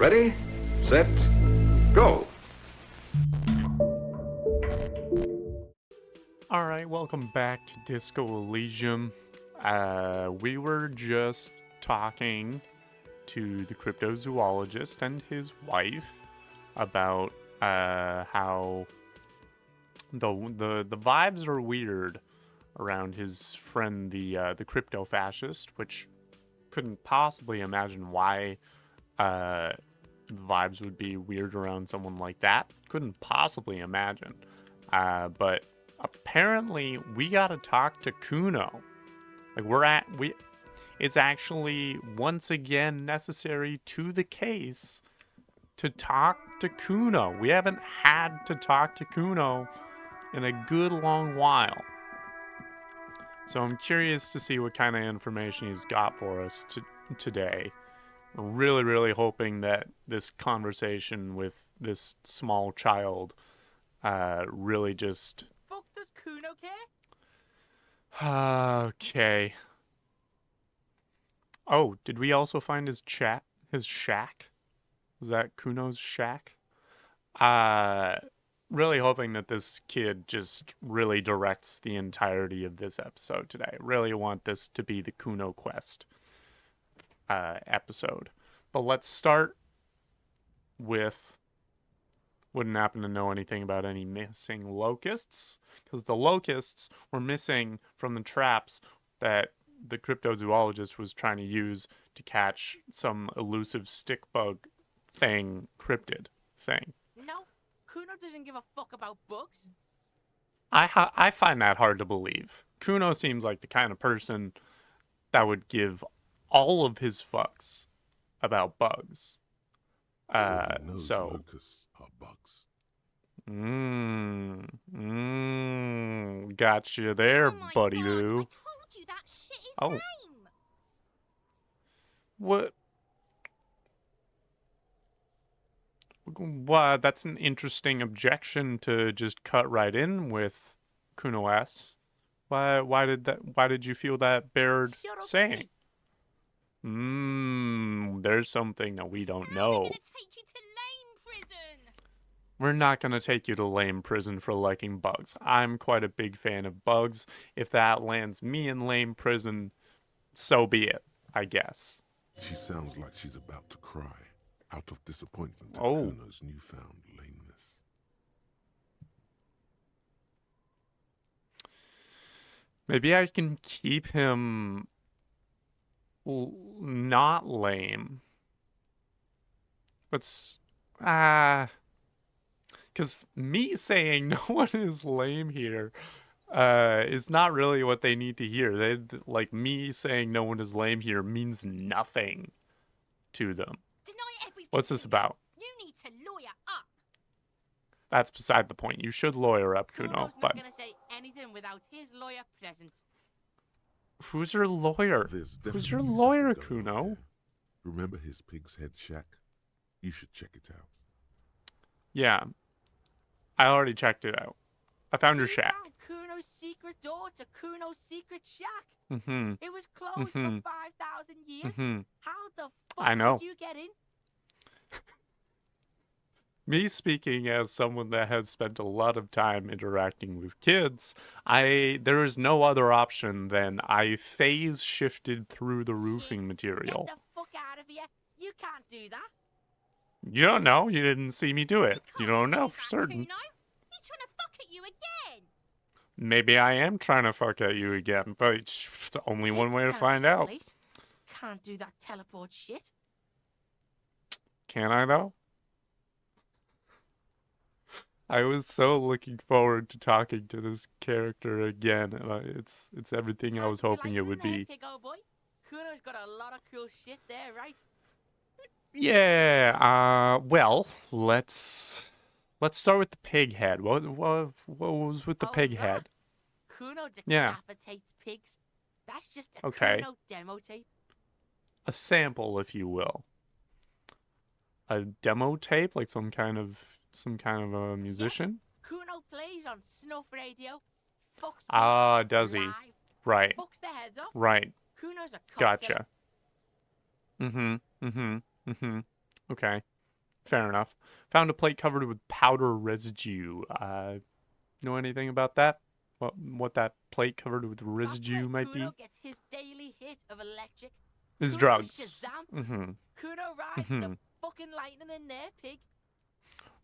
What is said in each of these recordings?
Ready, set, go. Alright, welcome back to Disco Elysium. We were just talking to the cryptozoologist and his wife about how the vibes are weird around his friend, the crypto fascist, which couldn't possibly imagine why the vibes would be weird around someone like that. Couldn't possibly imagine. But apparently we gotta talk to Kuno. It's actually once again necessary to the case to talk to Kuno. We haven't had to talk to Kuno in a good long while. So I'm curious to see what kind of information he's got for us today. I'm really, really hoping that this conversation with this small child really just... Fuck does Kuno care? Okay. Oh, did we also find his shack? Was that Kuno's shack? Really hoping that this kid just really directs the entirety of this episode today. Really want this to be the Kuno Quest episode. But let's start with... Wouldn't happen to know anything about any missing locusts, because the locusts were missing from the traps that the cryptozoologist was trying to use to catch some elusive stick bug thing, cryptid thing. No, Kuno doesn't give a fuck about bugs. I find that hard to believe. Kuno seems like the kind of person that would give all of his fucks about bugs. So locusts are bugs. Gotcha there, Oh my buddy God, boo. I told you that shit is Oh. lame. What? Well, that's an interesting objection to just cut right in with, Kuno S. Why did you feel that bared Shut up, saying? Pete. There's something that we don't Now they're know. gonna take you to lame prison. We're not going to take you to lame prison for liking bugs. I'm quite a big fan of bugs. If that lands me in lame prison, so be it, I guess. She sounds like she's about to cry out of disappointment at Oh. Kuno's newfound lameness. Maybe I can keep him not lame. Because me saying no one is lame here is not really what they need to hear. Like, me saying no one is lame here means nothing to them. Deny everything. What's this about? You need to lawyer up. That's beside the point. You should lawyer up, Kuno. Kuno's But not gonna say anything without his lawyer present. who's your lawyer? There's Who's your definitely lawyer, something going on Kuno? here. Remember his pig's head shack? You should check it out. Yeah. I already checked it out. I found your You shack. found Kuno's secret door to Kuno's secret shack. Mm-hmm. It was closed Mhm. for 5,000 years. Mm-hmm. How the fuck I know. did you get in? Me speaking as someone that has spent a lot of time interacting with kids, there is no other option than I phase shifted through the roofing Shit. material. Get the fuck out of here. You can't do that. You don't know. You didn't see me do it. You can't don't do know that, for certain. Kuno. He's trying to fuck at you again. Maybe I am trying to fuck at you again, but it's only one Pigs way to can't find out. split. Can't do that teleport shit. Can I, though? I was so looking forward to talking to this character again, and it's everything I was How'd you hoping like it would room there, be. Pig old boy? Kuno's got a lot of cool shit there, right? Yeah, well, let's start with the pig head. What was with the Oh, pig that? head? Kuno Yeah. decapitates pigs. That's just a Okay. Kuno demo tape. A sample, if you will. A demo tape, like some kind of a musician? Kuno plays on snuff radio. Fucks Ah, pigs does he? live, Right, Fucks their heads off. right. Kuno's a cock Gotcha. Mm-hmm. Okay. Fair enough. Found a plate covered with powder residue. Know anything about that? What that plate covered with That's residue where might Kuno be? gets his daily hit of electric. Is Kuno drugs. Shazam. Mm-hmm. Kuno rides the fucking lightning in there, pig.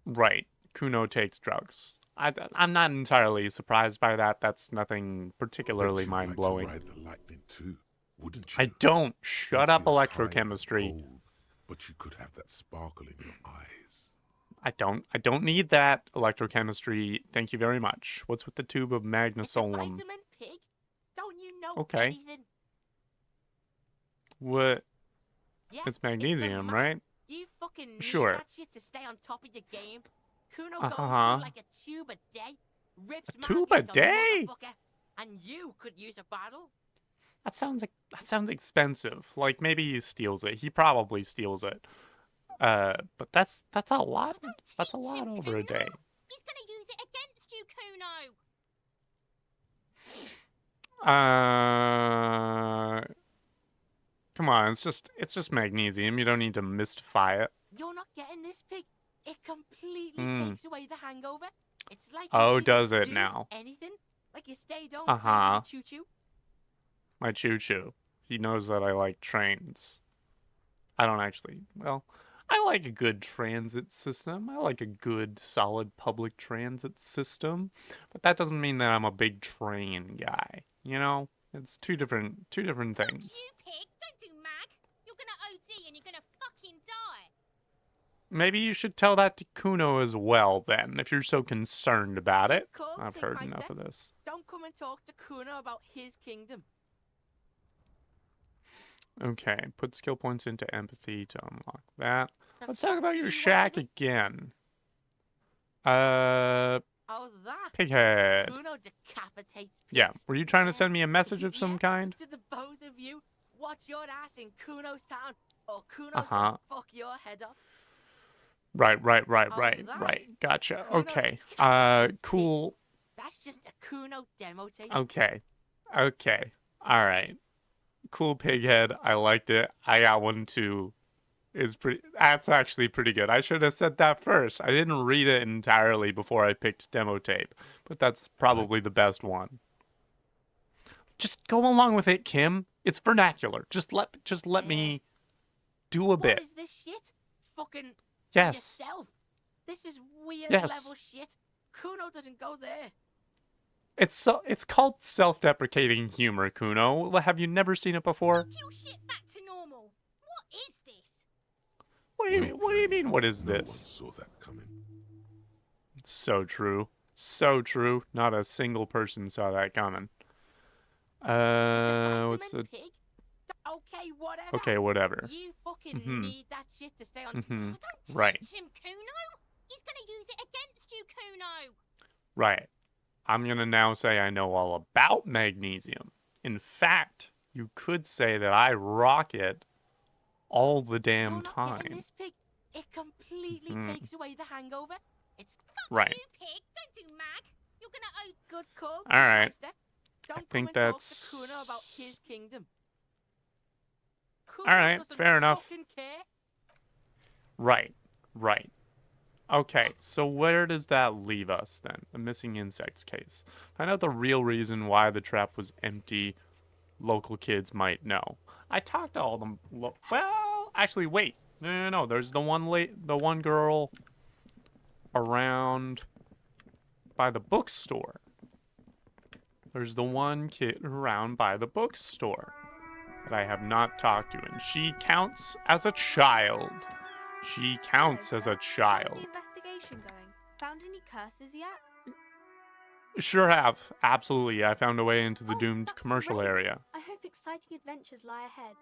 Right. Kuno takes drugs. I'm not entirely surprised by that. That's nothing particularly Bet you'd like to mind-blowing. ride the lightning too, wouldn't you? I don't. You Shut up, feel tired and electrochemistry. cold, but you could have that sparkle in your eyes. I don't need that electrochemistry. Thank you very much. What's with the tube of It's a magnesolum? vitamin, pig. Don't you know Okay. anything? What? Yeah, It's the magnesium, mag. right? You fucking need Sure. that shit to stay on top of your game. Kuno goes Uh-huh. through like a tube a day, rips A tube Mark a like day? motherfucker, and you could use a bottle. That sounds expensive. Like maybe he steals it. He probably steals it. But that's a lot. That's a Teach lot him, over a Kuno. day. He's gonna use it against you, Kuno. Come on. It's just magnesium. You don't need to mystify it. You're not getting this, pig. It completely Mm. takes away the hangover. It's like Oh, you didn't does it do now? anything. Like you stayed home Uh-huh. playing with your choo-choo. My choo-choo. He knows that I like trains. I don't actually. Well, I like a good transit system. I like a good, solid public transit system. But that doesn't mean that I'm a big train guy. You know? It's two different Fuck things. you, pig. Don't do mag. You're gonna OD and you're gonna fucking die. Maybe you should tell that to Kuno as well, then, if you're so concerned about it. Cool, I've Pig heard Meister. enough of this. Don't come and talk to Kuno about his kingdom. Okay, put skill points into empathy to unlock that. The Let's talk about fuck your you shack wanted? again. Oh, that. Pighead. Kuno decapitates pigs. Yeah, were you trying to send me a message of some Yeah, kind? To the both of you, watch your ass in Kuno's town, or Kuno's Uh-huh. gonna fuck your head off. Right. that. Gotcha. Kuno Okay. decapitates Cool. That's just a Kuno demo tape. Okay. All right. Cool Pighead. I liked it. I got one too. That's actually pretty good. I should have said that first. I didn't read it entirely before I picked demo tape, but that's probably the best one. Just go along with it, Kim. It's vernacular. Just let me do a bit. What is this shit? Fucking Yes. yourself. This is weird Yes. level shit. Kuno doesn't go there. It's called self-deprecating humor, Kuno. Have you never seen it before? Fuck your shit back to normal. What is this? What do you mean? What do you mean? What is No one this? saw that coming. So true. So true. Not a single person saw that coming. What's the? Vitamin pig? Okay, whatever. Okay, whatever. You fucking Mhm. need that shit to stay on. Mhm. Oh, don't Right. teach him, Kuno. He's gonna use it against you, Kuno. Right. I'm gonna now say I know all about magnesium. In fact, you could say that I rock it all the damn You're not getting time. this, pig. It completely Mhm. takes away the hangover. It's Fuck Right. you, pig. Don't do mag. You're gonna good call. All right. Meister. Don't think come and that's- talk to Kuno about his kingdom. All right, Doesn't fair enough. fucking care. Right. Okay, so where does that leave us then? The missing insects case. Find out the real reason why the trap was empty. Local kids might know. I talked to all them. Well, actually, wait. No. There's the one girl around by the bookstore. There's the one kid around by the bookstore that I have not talked to, and she counts as a child. She counts as a How's child. the investigation going? Found any curses yet? Sure have. Absolutely. I found a way into the Oh, doomed that's commercial great. area. I hope exciting adventures lie ahead.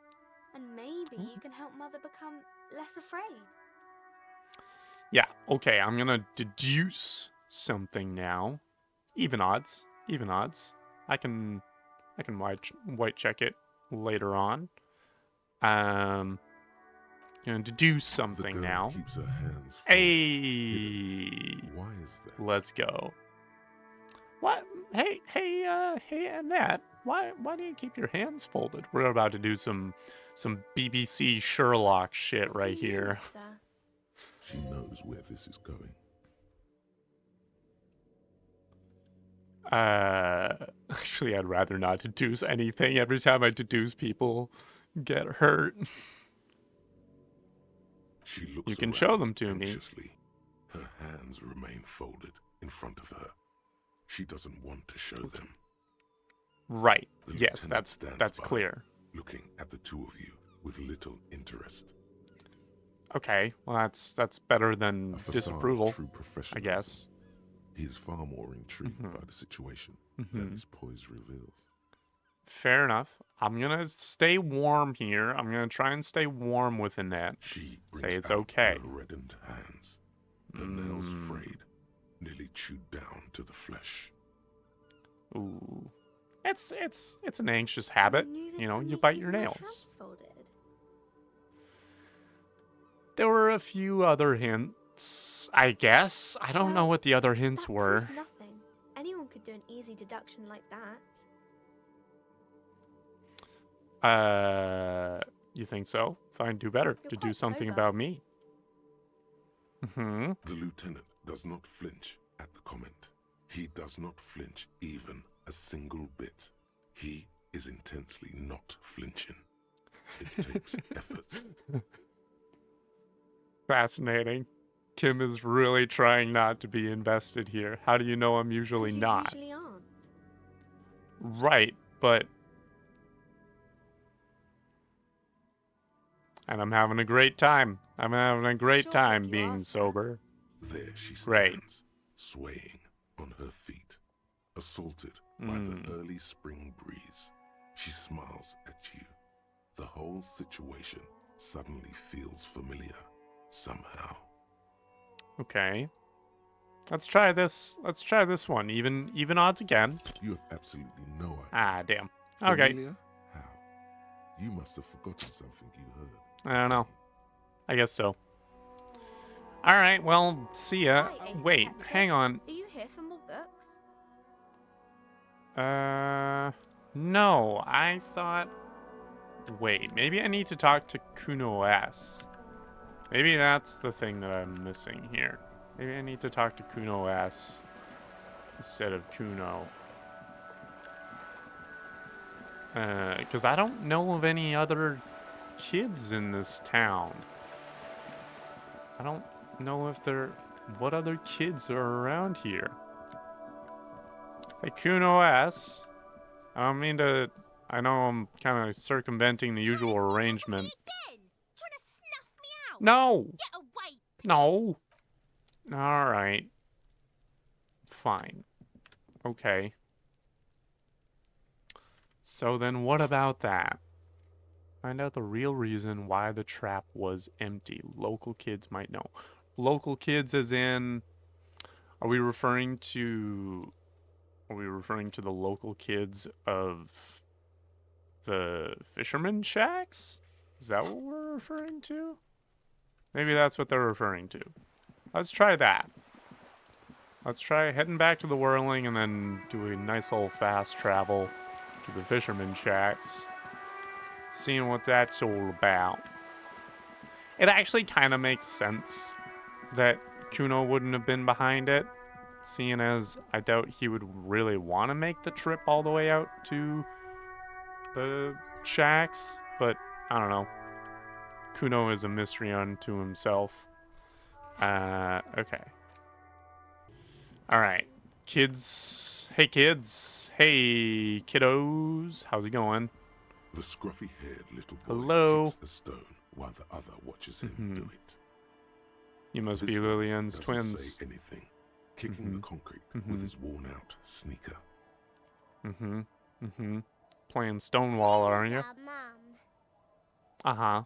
And maybe you can help Mother become less afraid. Yeah, okay, I'm gonna deduce something now. Even odds. I can white check it later on. Gonna deduce The something girl now. keeps her hands full. Hey, Why is that? let's go. What? Hey, Annette. Why do you keep your hands folded? We're about to do some BBC Sherlock shit What do right you mean, here. sir? She knows where this is going. Actually, I'd rather not deduce anything. Every time I deduce, people get hurt. She looks You can around show them to me. anxiously. Her hands remain folded in front of her. She doesn't want to show them. Right. The Yes, lieutenant stands that's by, clear. looking at the two of you with little interest. Okay, well that's better than A facade of disapproval, true I professionalism. guess. He is far more intrigued by the situation than his poise reveals. Fair enough. I'm gonna stay warm here. I'm gonna try and stay warm within that. She Say brings it's out okay. her reddened hands, her nails frayed, nearly chewed down to the flesh. Ooh, it's an anxious habit. You know, you bite your nails. There were a few other hints, I guess. I don't know what the other hints were. Nothing. Anyone could do an easy deduction like that. You think so? Fine, do better. You're To do quite something sober. about me. The lieutenant does not flinch at the comment. He does not flinch even a single bit. He is intensely not flinching. It takes effort. Fascinating. Kim is really trying not to be invested here. How do you know I'm usually 'Cause you not? usually aren't. Right, but... And I'm having a great time. I'm having a great Sure time think you being are, sir. sober. There she Right. stands, swaying on her feet, assaulted by the early spring breeze. She smiles at you. The whole situation suddenly feels familiar, somehow. Okay. Let's try this. Let's try this one. Even odds again. You have absolutely no idea. Ah, damn. Okay. Familiar? How? You must have forgotten something you heard. I don't know. I guess so. Alright, well, see ya. Hi, Ace Wait, Detective. hang on. Are you here for more books? No, I thought... Wait, maybe I need to talk to Kuno S. Maybe that's the thing that I'm missing here. Maybe I need to talk to Kuno S instead of Kuno. Because I don't know of any other kids in this town. I don't know if there... What other kids are around here? Hey, Kuno S. I don't mean to... I know I'm kind of circumventing the usual arrangement. Again! Trying to snuff me out! No! Get away! No! Alright. Fine. Okay. So then what about that? Find out the real reason why the trap was empty. Local kids might know. Local kids as in... Are we referring to the local kids of the fisherman shacks? Is that what we're referring to? Maybe that's what they're referring to. Let's try that. Let's try heading back to the Whirling and then do a nice little fast travel to the fisherman shacks. Seeing what that's all about. It actually kind of makes sense that Kuno wouldn't have been behind it, seeing as I doubt he would really want to make the trip all the way out to the shacks, but I don't know. Kuno is a mystery unto himself. Okay. Alright. Kids. Hey, kids. Hey, kiddos. How's it going? The scruffy-haired little boy Hello. kicks a stone while the other watches him do it. You must This be one Lillian's doesn't twins. say anything, kicking the concrete with his worn-out sneaker. Playing Stonewall, aren't you? Mum. Uh-huh.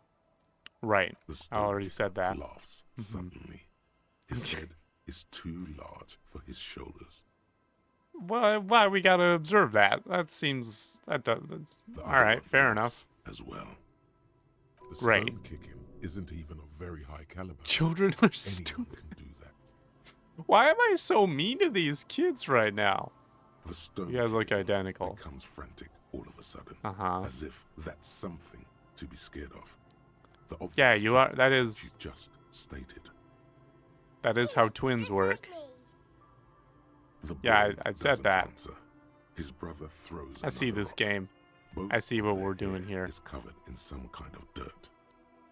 Right. The I stone already kicker said that. laughs suddenly. His head is too large for his shoulders. Why we gotta observe that? That seems... That does... The other Alright, one fair laughs enough. as well. The Great. stone kicking isn't even of very high caliber. Children are Anyone stupid. can do that. Why am I so mean to these kids right now? The stone You guys look kicking identical. becomes frantic all of a sudden, Uh-huh. as if that's something to be scared of. The Yeah, obvious you are... fact That you is... just stated. That is how twins work. The Yeah, boy I said doesn't that. answer. His brother throws I see another this rock. game. Both I see of what their we're doing hair here. is covered in some kind of dirt.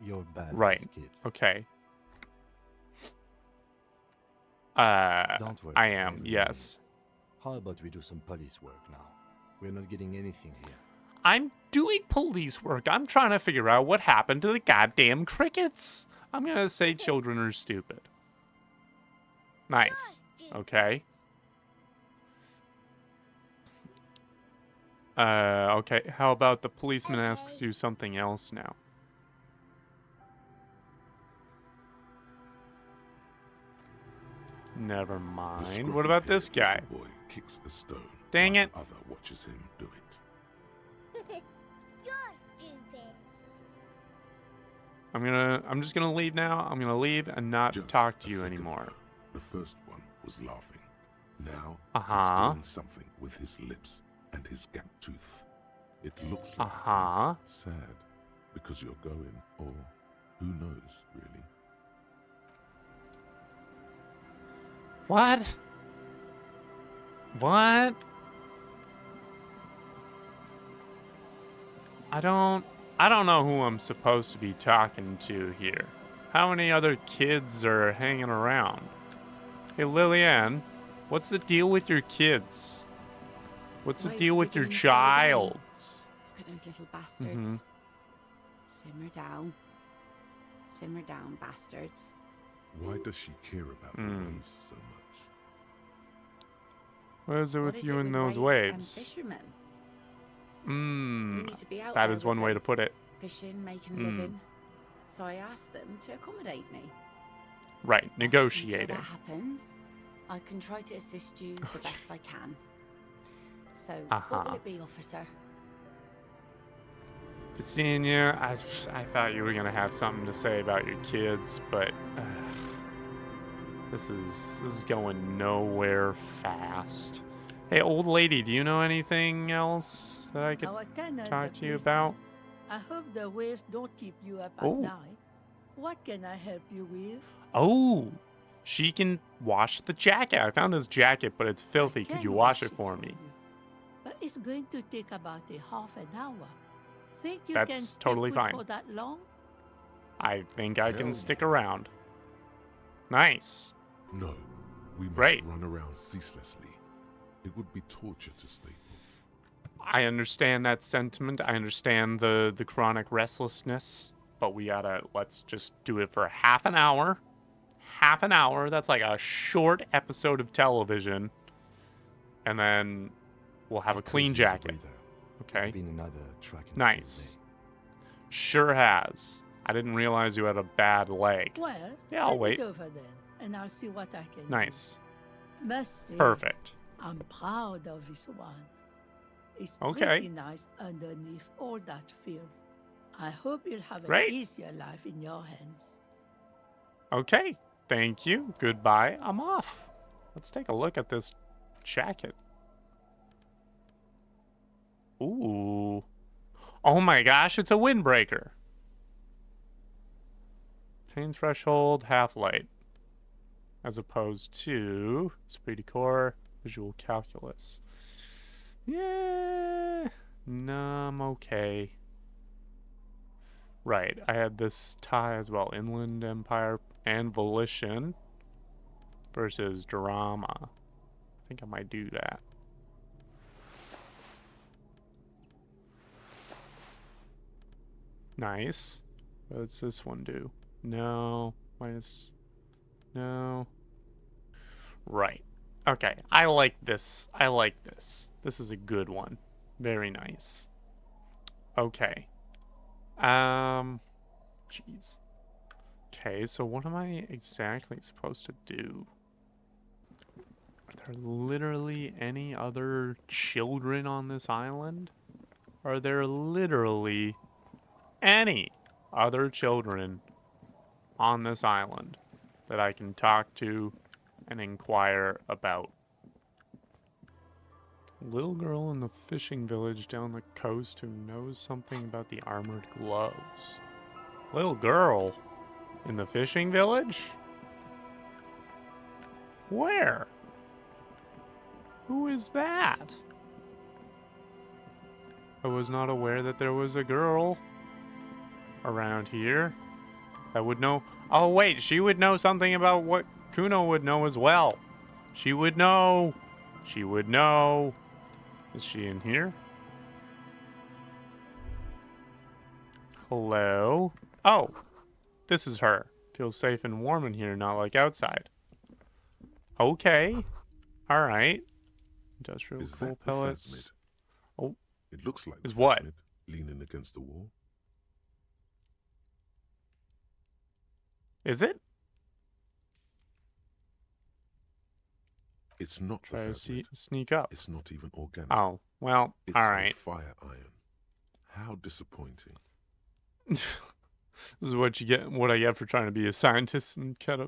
You're bad Right. as kids. Okay. Don't worry. I am, everyone. yes. How about we do some police work now? We're not getting anything here. I'm doing police work. I'm trying to figure out what happened to the goddamn crickets. I'm gonna say children are stupid. Nice. Okay. Okay. How about the policeman asks you something else now? Never The mind. What about this scruffy-haired guy? little boy kicks a stone. Dang while it. The other watches him do it. You're stupid. I'm just gonna leave now. I'm gonna leave and not Just talk to a you second anymore. ago, the first one was laughing. Now Uh-huh. he's doing something with his lips and his gap tooth. It looks like Uh-huh. he's sad because you're going, or who knows, really. What? What? I don't know who I'm supposed to be talking to here. How many other kids are hanging around? Hey, Lillian, what's the deal with your kids? What's the Wait deal till with we your get them settled down. childs? Look at those little bastards. Mhm. Simmer down. Simmer down, bastards. Why does she care about the Hmm. waves so much? What is it What with is you it and with those waves waves? and fishermen? We Mmm. need to be out That there is with one way to them, put it. fishing, making a Mm. living. So I asked them to accommodate me. Right, Until negotiating. that happens, I can try to assist you the best I can. So, Uh-huh. what will it be, officer? Senior, I thought you were gonna have something to say about your kids, but this is going nowhere fast. Hey, old lady, do you know anything else that I could Our tenant, talk the to you policeman. about? I hope the waves don't keep you up Oh. at night. What can I help you with? Oh, she can wash the jacket. I found this jacket, but it's filthy. I Could can you wash it for for me? you, but it's going to take about a half an hour. Think you That's can stay totally put fine. for that long? I think I can Hell stick yeah. around. Nice. No, we must Right. run around ceaselessly. It would be torture to stay put. I understand that sentiment. I understand the chronic restlessness, but let's just do it for half an hour. Half an hour. That's like a short episode of television. And then we'll have a clean jacket. Okay. It's been another track and Nice. field Sure has. I didn't realize you had a bad leg. Well, Yeah, I'll hand wait. it over then, and I'll see what I can Nice. do. Must say, Perfect. I'm proud of this one. It's Okay. pretty nice underneath all that filth. I hope you'll have an Right. easier life in your hands. Okay. Thank you. Goodbye. I'm off. Let's take a look at this jacket. Ooh. Oh my gosh, it's a windbreaker. Chain threshold, half light. As opposed to speedy core, visual calculus. Yeah. No, I'm okay. Right, I had this tie as well. Inland Empire and Volition versus Drama. I think I might do that. Nice. What's this one do? No. Minus. No. Right. Okay. I like this. I like this. This is a good one. Very nice. Okay. Jeez. Okay, so what am I exactly supposed to do? Are there literally any other children on this island? Are there literally any other children on this island that I can talk to and inquire about? Little girl in the fishing village down the coast who knows something about the armored gloves. Little girl in the fishing village? Where? Who is that? I was not aware that there was a girl around here that would know. Oh, wait, she would know something about what Kuno would know as well. She would know. She would know. Is she in here? Hello? Oh, this is her. Feels safe and warm in here, not like outside. Okay. All right. Industrial Is coal that the pellets. phasmid? Oh, It looks like is the what? phasmid leaning against the wall. Is it? It's not Try the to phasmid. sneak up. It's not even organic. Oh, well, It's all a right. fire iron. How disappointing. This is what you get. What I get for trying to be a scientist instead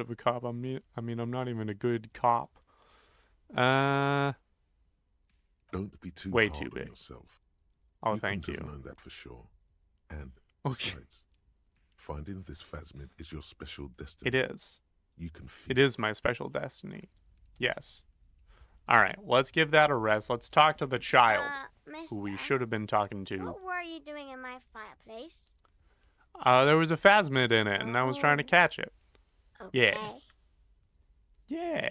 of a cop. I mean, I'm not even a good cop. Don't be too Way hard too on big. yourself. Oh, you thank couldn't you. have known that for sure. And Okay. besides, finding this phasmid is your special destiny. It is. You can feel It is my special destiny. Yes. All right. Let's give that a rest. Let's talk to the child who we Mister, should have been talking to. what were you doing in my fireplace? There was a phasmid in it, and I was trying to catch it. Okay. Yeah.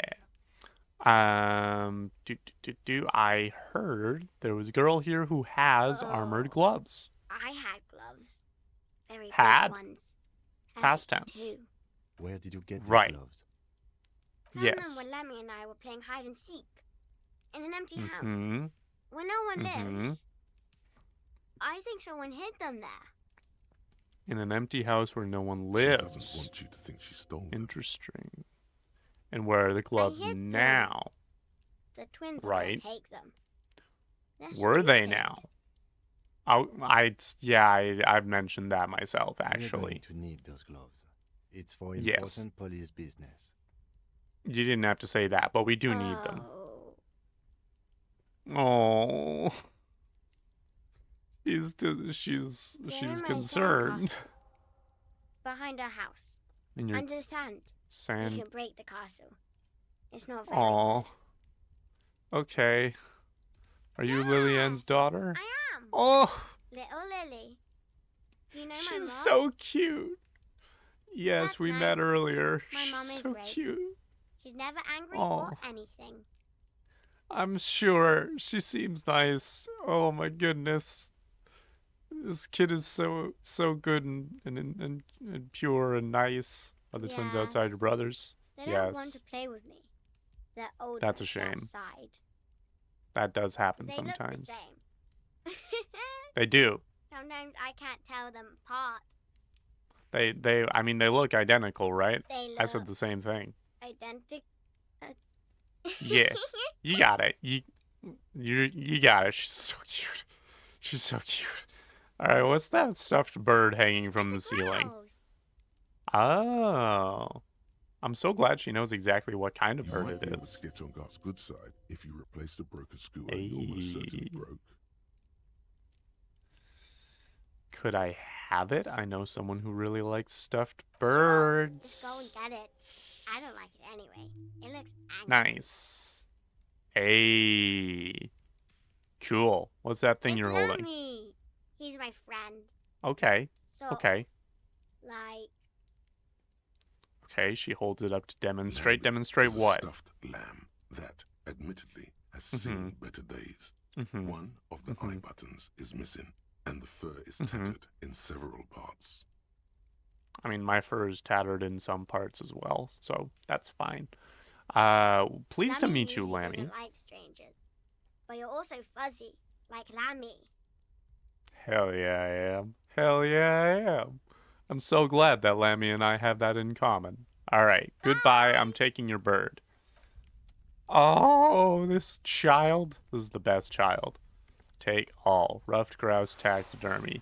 I heard there was a girl here who has armored gloves. I had gloves. Very Had? big ones. Past Heavy, tense. too. Where did you get these Right. gloves? Found Yes. them when Lemmy and I were playing hide and seek in an empty house Mm-hmm. where no one Mhm. lives. I think someone hid them there. In an empty house where no one She lives. doesn't want you to think she stole them. Interesting. And where are the gloves hid them. now? The twins were Right. gonna take them. They're Were they stupid. now? I've mentioned that myself, We're actually. going to need those gloves. It's for Yes. important police business. You didn't have to say that, but we do need them. Oh. Oh. She's They're in my concerned. sandcastle. Behind our house. And your Under sand. You sand. can break the castle. It's not very Oh. good. Okay. Are you Lillian's daughter? I am. Oh, Little Lily. You know my she's mom? so cute. Yes, That's we nice. met earlier. My She's mom is so great. cute. She's never angry Oh. or anything. I'm sure she seems nice. Oh my goodness. This kid is so good and pure and nice. Are the twins Yes. outside your brothers? They don't want to play with me. They're older. That's a shame. Outside. That does happen They sometimes. look the same. They do. Sometimes I can't tell them apart. I mean they look identical, right? They I said look the same thing. identical. Yeah. You got it. You got it. She's so cute. She's so cute. All right, what's that stuffed bird hanging from the ceiling? Oh. I'm so glad she knows exactly what kind of You bird might it be able is. to get on God's good side if you replace the broken screw you almost certainly Hey. broke. Could I have it? I know someone who really likes stuffed Just birds. go and get it. I don't like it anyway. It looks angry. Nice. Hey. Cool. What's that thing It's you're holding? Lemmy. He's my friend. Okay. So, Okay. like, Okay, she holds it up to demonstrate. Lamby Demonstrate is a what? stuffed lamb that, admittedly, has Mhm. seen better days. Mm-hmm. One of the eye buttons is missing, and the fur is tattered in several parts. I mean, my fur is tattered in some parts as well, so that's fine. Pleased to Lemmy meet you, usually Lammy. doesn't like strangers. But you're also fuzzy, like Lammy. Hell yeah, I am. Hell yeah, I am. I'm so glad that Lammy and I have that in common. All right, goodbye. I'm taking your bird. Oh, this child. This is the best child. Take all. Ruffed grouse taxidermy.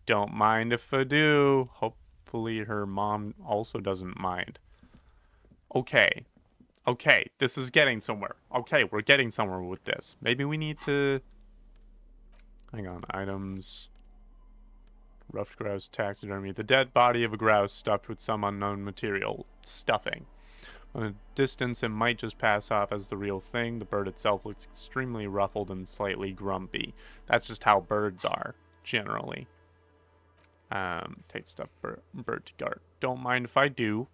Don't mind if I do. Hopefully her mom also doesn't mind. Okay. Okay, this is getting somewhere. Okay, we're getting somewhere with this. Maybe we need to... Hang on, items... Ruffed grouse taxidermy. The dead body of a grouse stuffed with some unknown material. Stuffing. On a distance, it might just pass off as the real thing. The bird itself looks extremely ruffled and slightly grumpy. That's just how birds are, generally. Take stuff, bird to guard. Don't mind if I do.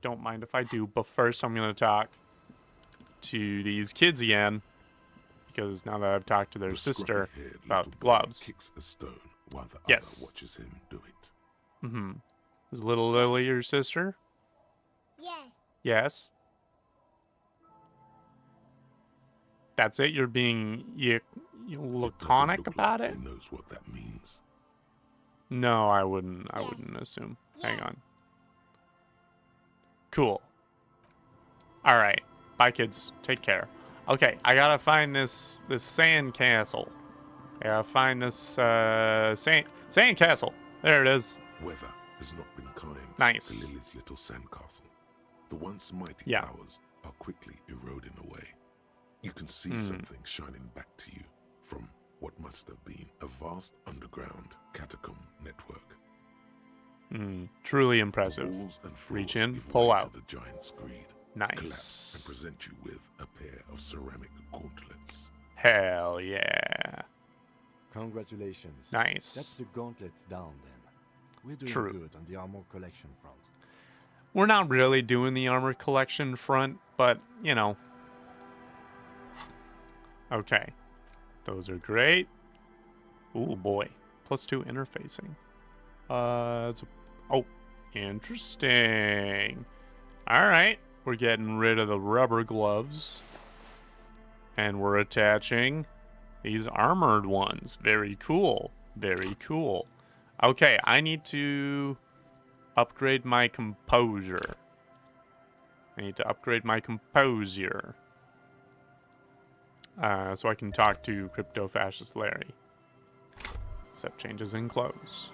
Don't mind if I do. But first, I'm going to talk to these kids again. Because now that I've talked to their sister about the gloves. Kicks a stone while the yes. other watches him do it. Mm-hmm. Is little Lily your sister? Yes. Yes. That's it? You're being laconic about it? He knows what that means. No, I wouldn't. I wouldn't assume. Hang on. Cool. All right. Bye, kids. Take care. Okay, I gotta find this sand castle. I gotta find this sand castle. There it is. Weather has not been kind nice. to Lily's little sandcastle. The once mighty towers are quickly eroding away. You can see something shining back to you from what must have been a vast underground catacomb network. Truly impressive. Reach in, pull out. The giant's greed. Nice. Collapse and present you with a pair of ceramic gauntlets. Hell yeah. Congratulations. Nice. That's the gauntlets down then. We're doing good on the armor collection front. We're not really doing the armor collection front, but, you know. Okay. Those are great. Ooh, boy. +2 interfacing. Oh, interesting. All right. We're getting rid of the rubber gloves. And we're attaching these armored ones. Very cool. Very cool. Okay, I need to upgrade my composure. I need to upgrade my composure. So I can talk to crypto-fascist Larry. Accept changes in clothes.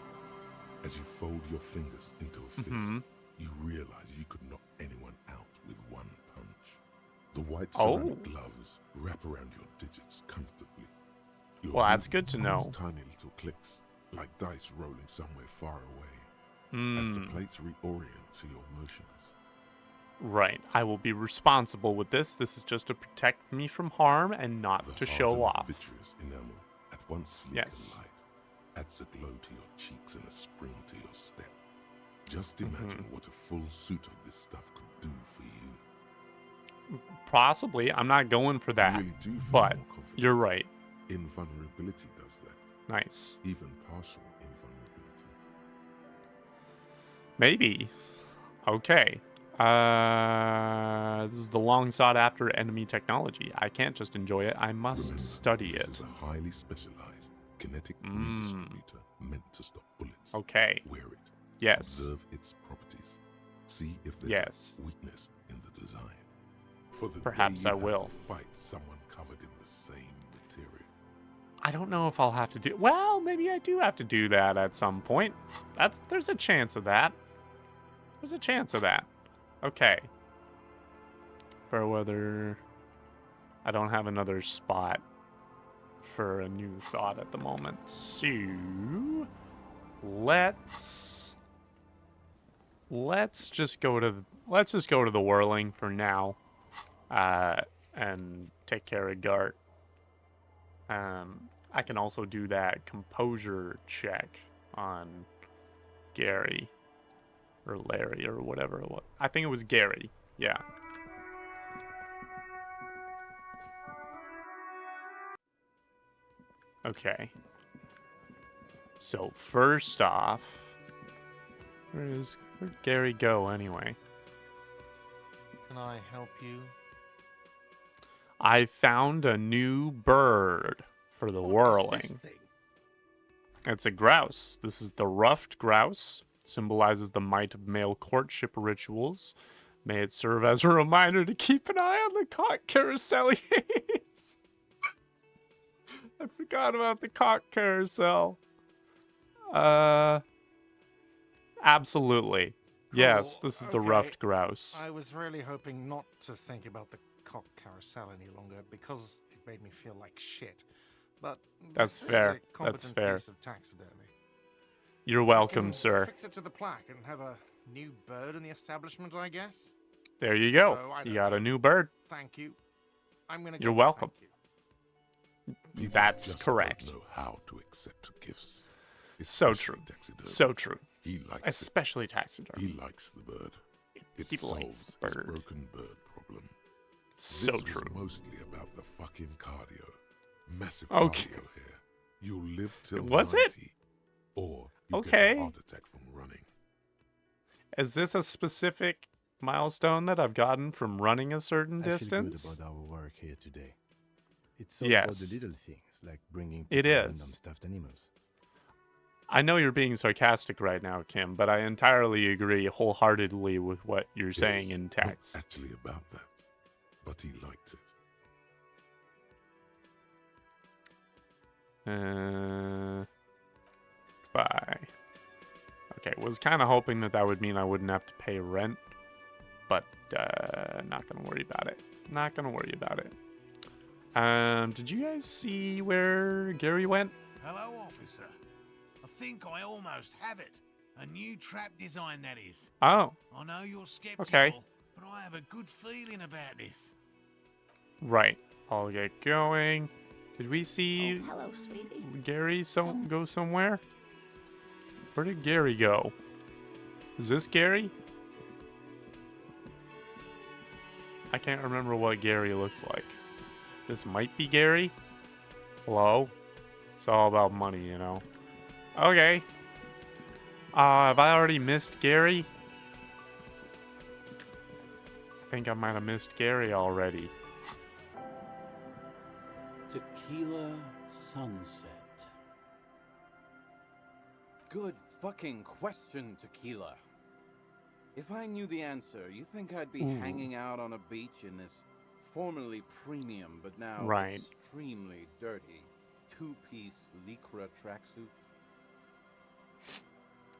As you fold your fingers into a fist, you realize you could knock anyone out with one punch. The white ceramic gloves wrap around your digits comfortably. Well, that's good to know. Tiny little clicks, like dice rolling somewhere far away, as the plates reorient to your motions. Right. I will be responsible with this. This is just to protect me from harm and not to show off. The vitreous enamel, at once sleek and light, adds a glow to your cheeks and a spring to your step. Just imagine what a full suit of this stuff could do for you. Possibly. I'm not going for that. You really do feel but more confident. You're right. Invulnerability does that. Nice. Even partial invulnerability. Maybe. Okay. This is the long sought after enemy technology. I can't just enjoy it. I must study it. This is a highly specialized kinetic redistributor meant to stop bullets. Okay. Wear it. Yes. Observe its properties. See if there's a weakness in the design. For the Perhaps day I you will. have to fight someone covered in the same material. I don't know if I'll have to do. Well, maybe I do have to do that at some point. There's a chance of that. There's a chance of that. Okay. Fairweather. I don't have another spot for a new thought at the moment. So let's just go to the whirling for now. And take care of Gart. I can also do that composure check on Gary or Larry or whatever it was. I think it was Gary. Yeah. Okay. So first off, where'd Gary go anyway? Can I help you? I found a new bird for the whirling. It's a grouse. This is the ruffed grouse. Symbolizes the might of male courtship rituals. May it serve as a reminder to keep an eye on the cock carousel. I forgot about the cock carousel. Absolutely. Yes, this is the ruffed grouse. I was really hoping not to think about the cock carousel any longer because it made me feel like shit. But that's fair. That's fair. Piece of taxidermy. You're welcome, sir. Fix it to the plaque and have a new bird in the establishment, I guess. There you go. So, I You don't got know. a new bird. Thank you. I'm gonna. You're go with welcome. thank you. People That's just correct. Don't know how to accept gifts. So Especially true. taxidermy. So true. He likes Especially it. taxidermy. He likes the bird. It He likes solves the his bird. broken bird problem. So this true. was mostly about the fucking cardio. Massive Okay. cardio here. You'll live till Was 90, it? or you Okay. get a heart attack from running. Is this a specific milestone that I've gotten from running a certain I feel distance? good about our work here today. It's all about Yes. the little things, like bringing It people random is. stuffed animals. I know you're being sarcastic right now, Kim, but I entirely agree wholeheartedly with what you're saying It's in not text. actually about that, but he liked it. Bye. Okay, was kind of hoping that would mean I wouldn't have to pay rent, but not gonna worry about it. Not gonna worry about it. Did you guys see where Gary went? Hello, officer. I think I almost have it. A new trap design, that is. Oh, I know you're skeptical, okay. but I have a good feeling about this. Right. I'll get going. Did we see Hello, sweetie. Gary go somewhere? Where did Gary go? Is this Gary? I can't remember what Gary looks like. This might be Gary? Hello? It's all about money, you know. Okay. Have I already missed Gary? I think I might have missed Gary already. Tequila sunset. Good fucking question, Tequila. If I knew the answer, you think I'd be hanging out on a beach in this formerly premium but now extremely dirty two-piece lycra tracksuit?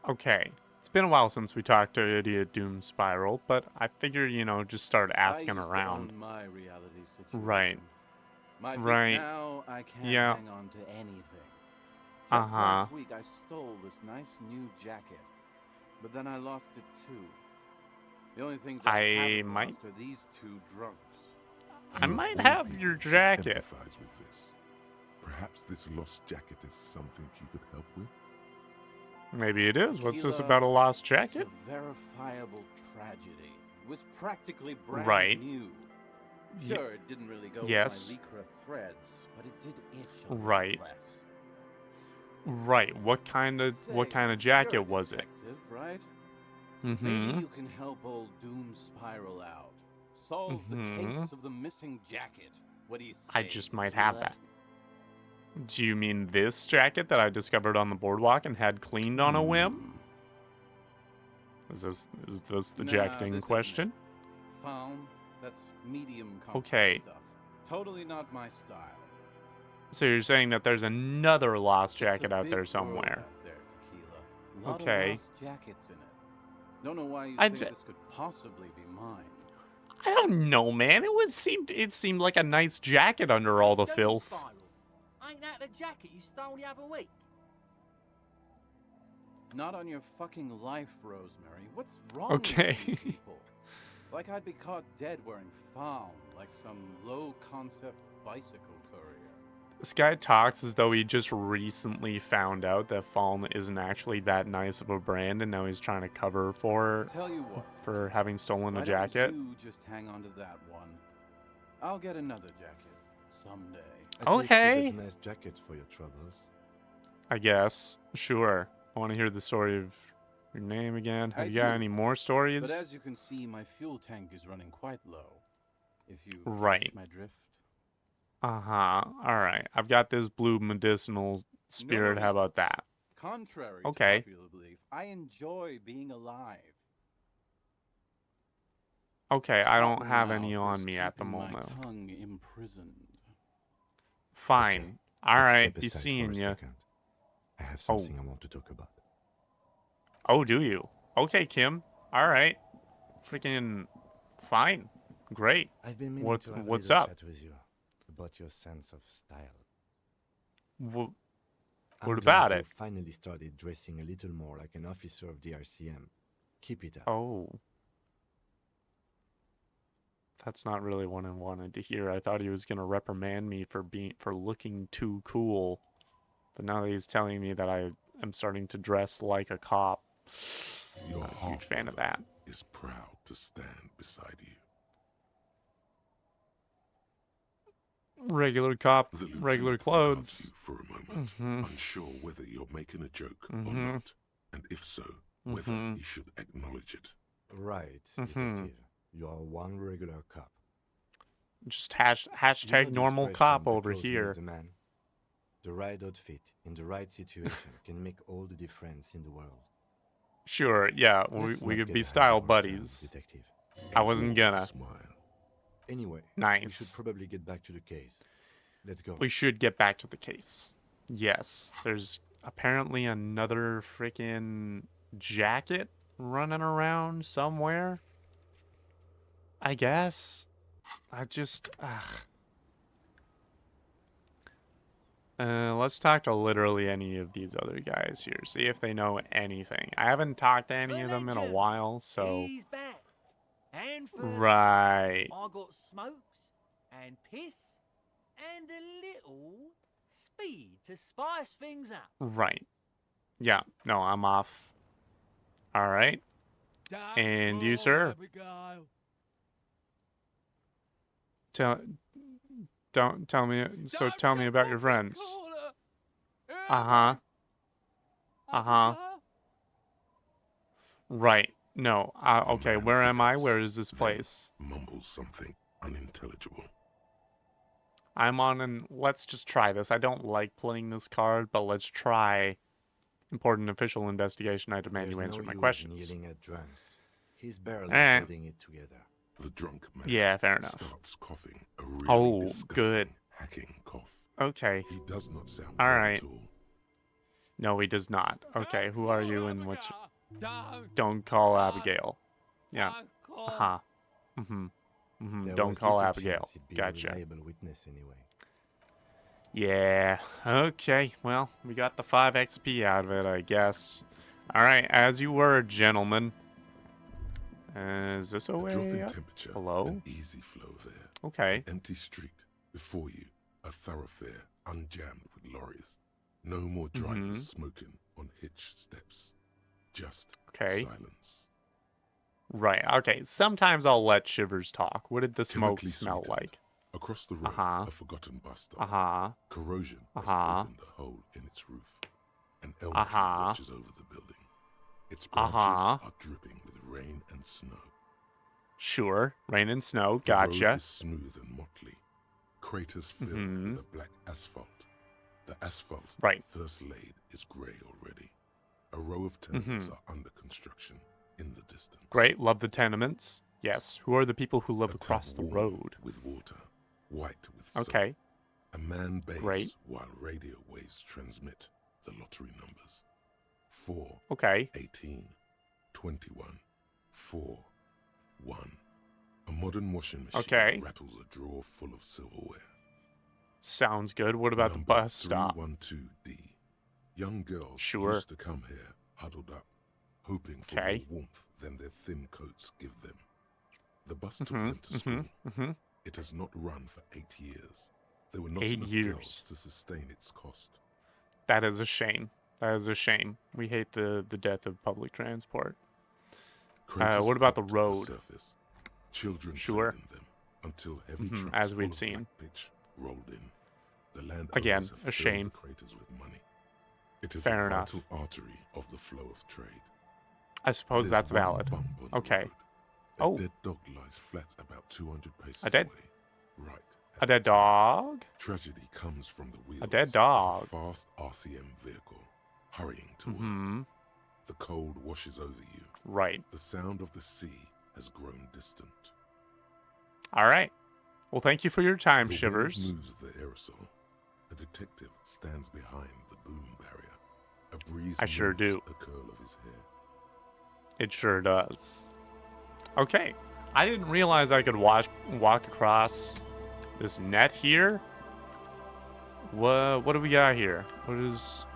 Okay. It's been a while since we talked to Idiot Doom Spiral, but I figured, you know, just start asking I used around. To own my reality situation. Right. My beat Right. Now I can't Yeah. hang on to anything. Just Uh-huh. last week I stole this nice new jacket, but then I lost it too. The only things I haven't might- lost are these two drunks. I might have your jacket. Empathize with this. Perhaps this lost jacket is something you could help with? Maybe it is. What's this Tequila about a lost is jacket? a verifiable tragedy. It was practically brand Right. new. Ye- Sure, it didn't really go yes. with my lycra threads, but it did itch a Right. little less. Right. What kind of Say, jacket you're a was it? detective, right? Mm-hmm. Maybe you can help old Doom Spiral out. Solve the case of the missing jacket. What do you say? I just might have Tequila? that. Do you mean this jacket that I discovered on the boardwalk and had cleaned on a whim? Is this the Nah, jacket in this isn't question? it. Found? That's medium concept Okay. stuff. Totally not my style. So you're saying that there's another lost It's a jacket out big there world somewhere? out there, Tequila. Lot Okay. of lost jackets in it. Don't know why you I think j- this could possibly be mine. I don't know, man. It seemed like a nice jacket under all the Doom filth. Spiral. Ain't that the jacket you stole the other week? Not on your fucking life, Rosemary. What's wrong Okay. with you people? Like I'd be caught dead wearing fawn, like some low-concept bicycle courier. This guy talks as though he just recently found out that Fallen isn't actually that nice of a brand, and now he's trying to cover Tell you what, for having stolen why a jacket. don't you just hang on to that one? I'll get another jacket someday. At least you Okay. get a nice jacket for your troubles. I guess. Sure. I want to hear the story of your name again. Have I you got do. any more stories? But as you can see, my fuel tank is running quite low. If you catch Right. my drift. Uh-huh. All right. I've got this blue medicinal spirit. No. How about that? Contrary Okay. to popular belief, I enjoy being alive. Okay, I don't Cotton have any mouth on is me at the keeping my moment. tongue imprisoned. Fine. All Let's right. step Be aside for seeing a you. second. I have something I want to talk about. Oh, do you? Okay, Kim. All right. Freaking fine. Great. I've been meaning to have What's a little up? chat with you about your sense of style. What I'm what glad about you it? finally started dressing a little more like an officer of the RCM. Keep it up. Oh. That's not really what I wanted to hear. I thought he was gonna reprimand me for looking too cool. But now that he's telling me that I am starting to dress like a cop, Your I'm a huge fan of that. Is proud to stand beside you. Regular cop, The regular lieutenant clothes. You for a moment, unsure whether you're making a joke or not, and if so, whether he should acknowledge it. Right, detective. You are one regular cop. Just hashtag normal cop over here. The man. The right outfit in the right situation can make all the difference in the world. Sure, yeah, we could be style buddies. Detective. I wasn't gonna. Smile. Anyway, nice. We should probably get back to the case. Let's go. We should get back to the case. Yes, there's apparently another freaking jacket running around somewhere. I guess. Let's talk to literally any of these other guys here. See if they know anything. I haven't talked to any of them in a while, so. He's back. And right. I got smokes and piss and a little speed to spice things up. Right. Yeah. No, I'm off. All right. And you, sir? Don't tell me. So tell me about your friends. Uh-huh. Uh-huh. Right. No. Okay, where am I? Where is this place? Mumbles something unintelligible. I'm on an... Let's just try this. I don't like playing this card, but let's try. Important official investigation. I demand you answer my questions. Yelling at drunks. He's barely holding it together. The drunk man fair enough. Starts coughing a really good. Hacking cough. Okay. He does not sound all right. At all. No, he does not. Okay, who are you and what's... Don't call Abigail. Yeah. Uh-huh. Don't call Abigail. Gotcha. Witness anyway. Yeah. Okay. Well, we got the 5 XP out of it, I guess. All right. As you were, gentlemen. Is this a way drop in up? Temperature, Hello? an easy flow there. Okay. Empty street. Before you, a thoroughfare unjammed with lorries. No more drivers smoking on hitch steps. Just silence. Right. Okay. Sometimes I'll let Shivers talk. What did the smoke smell like? Across the road, a forgotten bus stop. Corrosion has opened a hole in its roof. An elm tree watches over the building. Its branches are dripping with rain and snow. Sure. Rain and snow. The Gotcha. road is smooth and motley. Craters filled with the black asphalt. The asphalt, first laid, is grey already. A row of tenements are under construction in the distance. Great. Love the tenements. Yes. Who are the people who live across the road? With water. White with soap. Okay. A man bathes while radio waves transmit the lottery numbers. 4. Okay. 18. 21. 4. 1. A modern washing machine rattles a drawer full of silverware. Sounds good. What about the bus stop? 312D. Young girls used to come here, huddled up, hoping for more warmth than their thin coats give them. The bus took them to school. It has not run for 8 years. There were not enough girls to sustain its cost. That is a shame. That is a shame. We hate the death of public transport. What about the road? Surface. Children played in them until heavy trucks as we've full of seen. black pitch rolled in. The land Again, have a shame. The craters with money. It is Fair a enough. vital artery of the flow of trade. I suppose There's that's one valid. bump on the Okay. road. A dead dog lies flat about 200 paces A dead- away. Right. A dead dog? Tragedy comes from the wheels A dead dog. of a fast RCM vehicle hurrying toward. The cold washes over you. Right. The sound of the sea has grown distant. All right. Well, thank you for your time, The wind Shivers. moves the aerosol. A detective stands behind the boom barrier. A breeze I sure moves do. a curl of his hair. It sure does. Okay. I didn't realize I could walk across this net here. What do we got here? What is...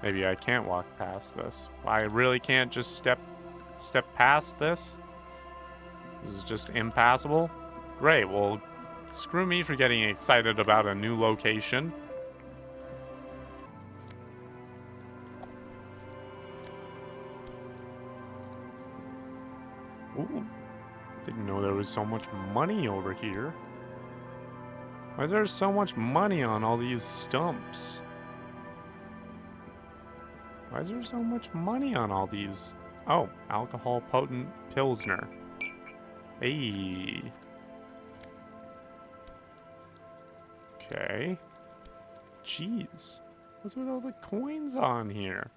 Maybe I can't walk past this. I really can't just step past this? This is just impassable? Great, well, screw me for getting excited about a new location. Ooh, didn't know there was so much money over here. Why is there so much money on all these stumps? Why is there so much money on all these? Oh, alcohol potent Pilsner. Hey. Okay. Jeez. What's with all the coins on here?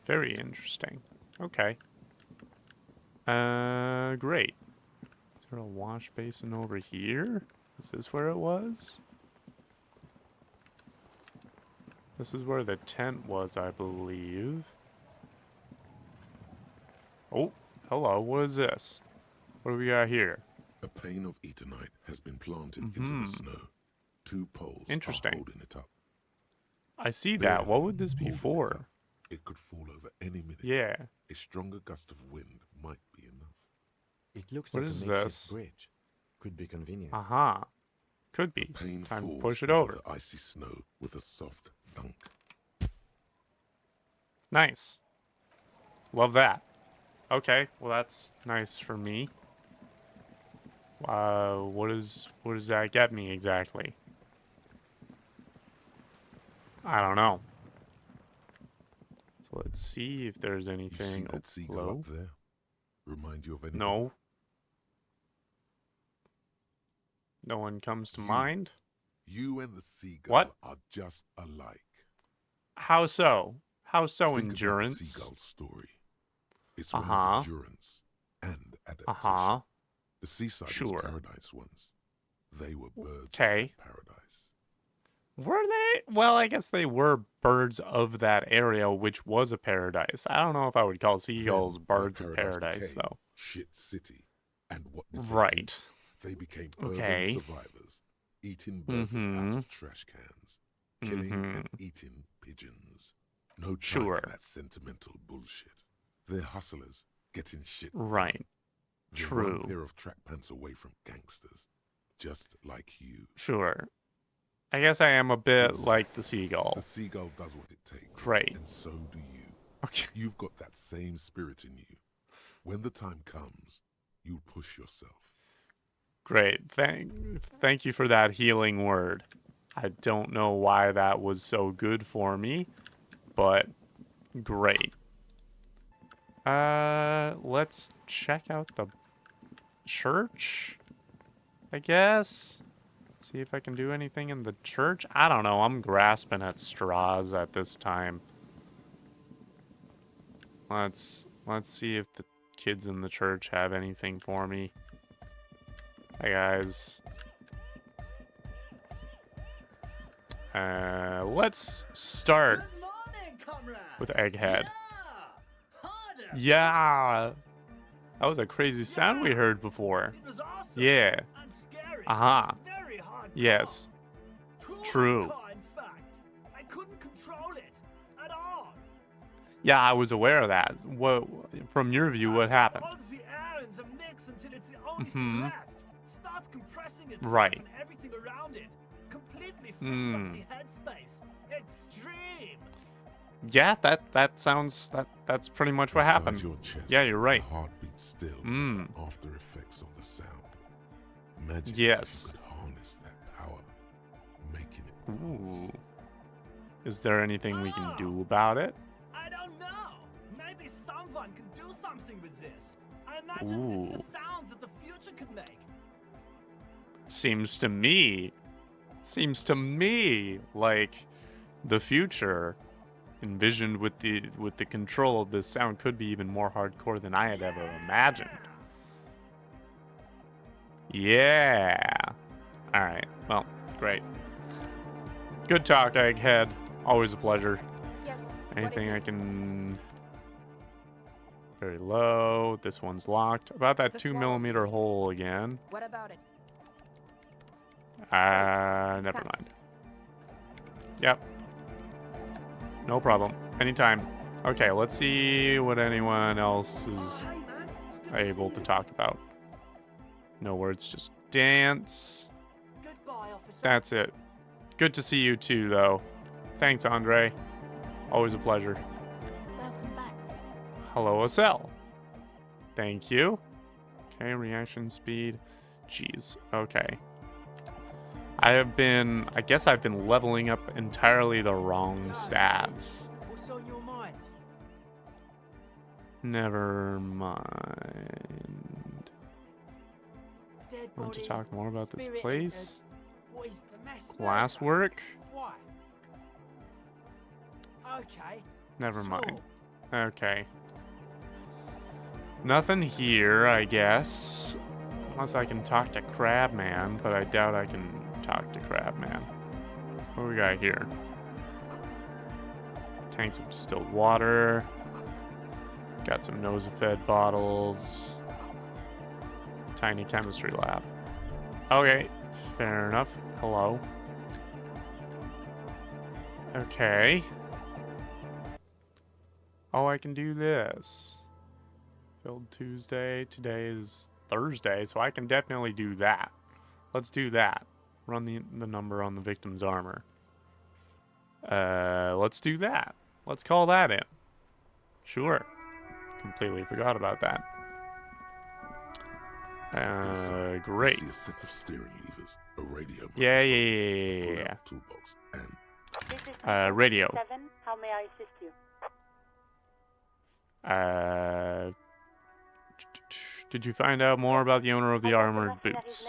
Very interesting. Okay. Great. Is there a wash basin over here? Is this where it was? This is where the tent was, I believe. Oh, hello. What is this? What do we got here? A pane of eternite has been planted into the snow. 2 poles Interesting. are holding it up. I see that. What would this be for? It could fall over any minute. Yeah. A stronger gust of wind might be enough. It looks What like is a makeshift this? bridge. Could be convenient. Aha. Could be. Pane Time to falls push it into over. the icy snow with a soft thunk. Nice. Love that. Okay, well that's nice for me. What does that get me exactly? I don't know. So let's see if there's anything. You see that seagull up there? Remind you of anything? No. No one comes to mind. You and the seagull What? are just alike. How so? How so? Think Endurance. About the seagull's story. It's one of endurance and adaptation. The seaside was paradise once. They were birds of paradise. Were they? Well, I guess they were birds of that area, which was a paradise. I don't know if I would call seagulls birds of paradise, though. Shit city. And what did right. They became urban survivors, eating burgers out of trash cans, killing and eating pigeons. No time for that sentimental bullshit. They're hustlers, getting shit done. Right. They're True. one pair of track pants away from gangsters, just like you. Sure. I guess I am a bit like the seagull. The seagull does what it takes. Right. And so do you. Okay. You've got that same spirit in you. When the time comes, you push yourself. Great. Thank you for that healing word. I don't know why that was so good for me, but great. Let's check out the church, I guess. See if I can do anything in the church. I don't know. I'm grasping at straws at this time. Let's see if the kids in the church have anything for me. Hi, guys. Let's start with Egghead. Yeah! That was a crazy sound we heard before. Yeah. Uh-huh. Yes. True. Yeah, I was aware of that. What, from your view, what happened? Mm-hmm. Right. Yeah, that sounds that's pretty much what happened. Yeah, you're right. Heartbeat still. After effects of the sound. Imagine yes. if you could harness that power, making it. Ooh. Is there anything we can do about it? I don't know. Maybe someone can do something with this. I imagine this is the sounds that the future could make. Seems to me like the future envisioned with the control of this sound could be even more hardcore than I had ever imagined. Yeah. All right. Well, great. Good talk, Egghead. Always a pleasure. Yes. Anything I can... Very low. This one's locked. About that 2mm hole again. What about it? Never mind. Yep. No problem. Anytime. Okay, let's see what anyone else is able to talk about. No words, just dance. Goodbye, officer. That's it. Good to see you too, though. Thanks, Andre. Always a pleasure. Welcome back. Hello, Acel. Thank you. Okay, reaction speed. Jeez. Okay. I guess I've been leveling up entirely the wrong stats. What's on your mind? Never mind. Dead Want to body, talk more about this spirit place? entered. What is the mass Glasswork? Why? Okay. Never sure. mind. Okay. Nothing here, I guess. Unless I can talk to Crabman, but I doubt I can talk to Crabman. What do we got here? Tanks of distilled water. Got some Nosafed bottles. Tiny chemistry lab. Okay, fair enough. Hello. Okay. Oh, I can do this. Filled Tuesday. Today is Thursday, so I can definitely do that. Let's do that. Run the number on the victim's armor. Let's do that. Let's call that in. Sure. Completely forgot about that. Great. A set of steering levers, a radio. Yeah. Toolbox and radio. How may I assist you? Did you find out more about the owner of the armored boots?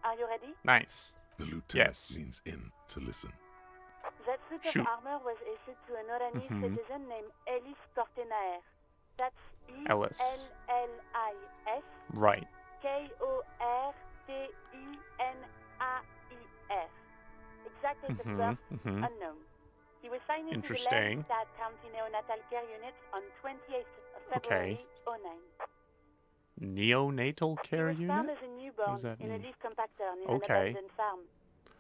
Are you ready? Nice. The lieutenant Yes. leans in to listen. That suit Shoot. of armor was issued to an Oranese Mhm. citizen named Ellis Cortenaer. That's Ellis. E-L-L-I-S Right. K-O-R-T-E-N-A-I-R. Exact date of Mhm, birth mhm. unknown. He was signed into the Interesting. Lanky County Neonatal Care Unit on 28th of Okay. February 09. Neonatal care He was found unit? as a What newborn does that in a mean? leaf compactor near Okay. an abandoned farm.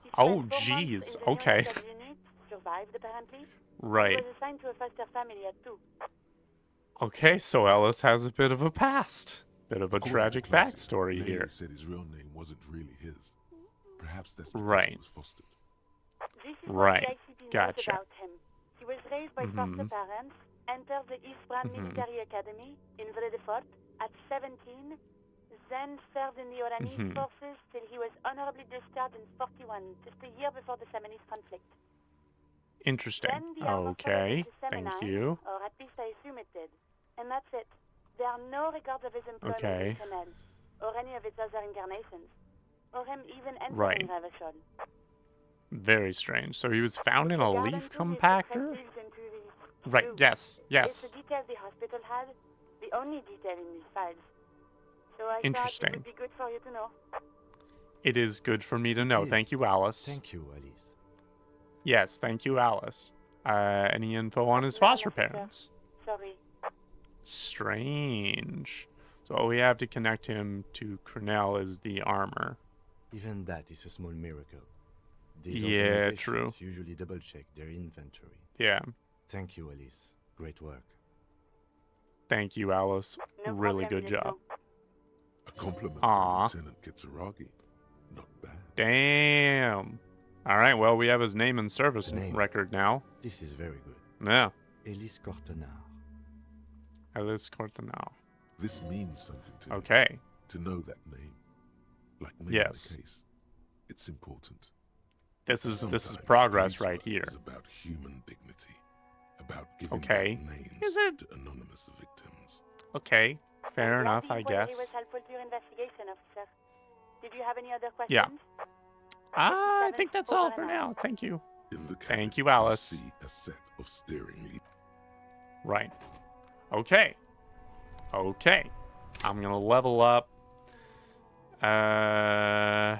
He Oh, spent 4 months jeez. in the Okay. neonatal unit, survived apparently. Right. He was assigned to a foster family at 2. Okay, so Ellis has a bit of a past. Bit of a According tragic to Classic, backstory Mary here. said his real name wasn't really his. Perhaps that's because Right. he was fostered. This is Right. what the ICP knows Gotcha. about him. He was raised by foster Mhm. parents, entered the East Brand Mhm. Military Academy in Vredefort at 17, then served in the Oranese Mhm. forces till he was honorably discharged in 41, just a year before the Seminese conflict. Interesting. Then the armor Okay. followed the Thank Seminine, you. or at least I assume it did. And that's it. There are no records of his employment Okay. in Canal, or any of its other incarnations, or him even entering Right. Ravachon. Very strange. So he was found in a Garden leaf tool is compactor? the press into the Right. zoo. Yes. It's Yes. the detail the hospital had, the only detail in these files. So I thought it Interesting. would be good for you to know. It is good for me to know. is. Thank you, Alice. Thank you, Alice. Yes, thank you, Alice. Any info on his None, foster officer. parents? Sorry. Strange. So all we have to connect him to Cornell is the armor. Even that is a small miracle. These Yeah, organizations true. usually double-check their inventory. Yeah. Thank you, Alice. Great work. Thank you, Alice. No Really problem, good job. A compliment Aw. from Lieutenant Kitsuragi. Not bad. Damn. All right, well, we have his name and service Name. record now. This is very good. Yeah. Ellis Cortenaer. Alice Cortenau. This means something to me. Okay. To know that name. Like me Yes. in the case. It's important. This is Sometimes progress police right work here. is about human dignity. About giving Okay. back names Is it? to anonymous victims. Okay. Fair I'm glad enough, the I inquiry guess. was helpful to your investigation, officer. Did you have any other questions? Yeah. I 57, think that's over all and for out. now. Thank you. In the Thank cabin, you, Alice. see a set of steering levers. Right. Okay. Okay. I'm gonna level up. Hang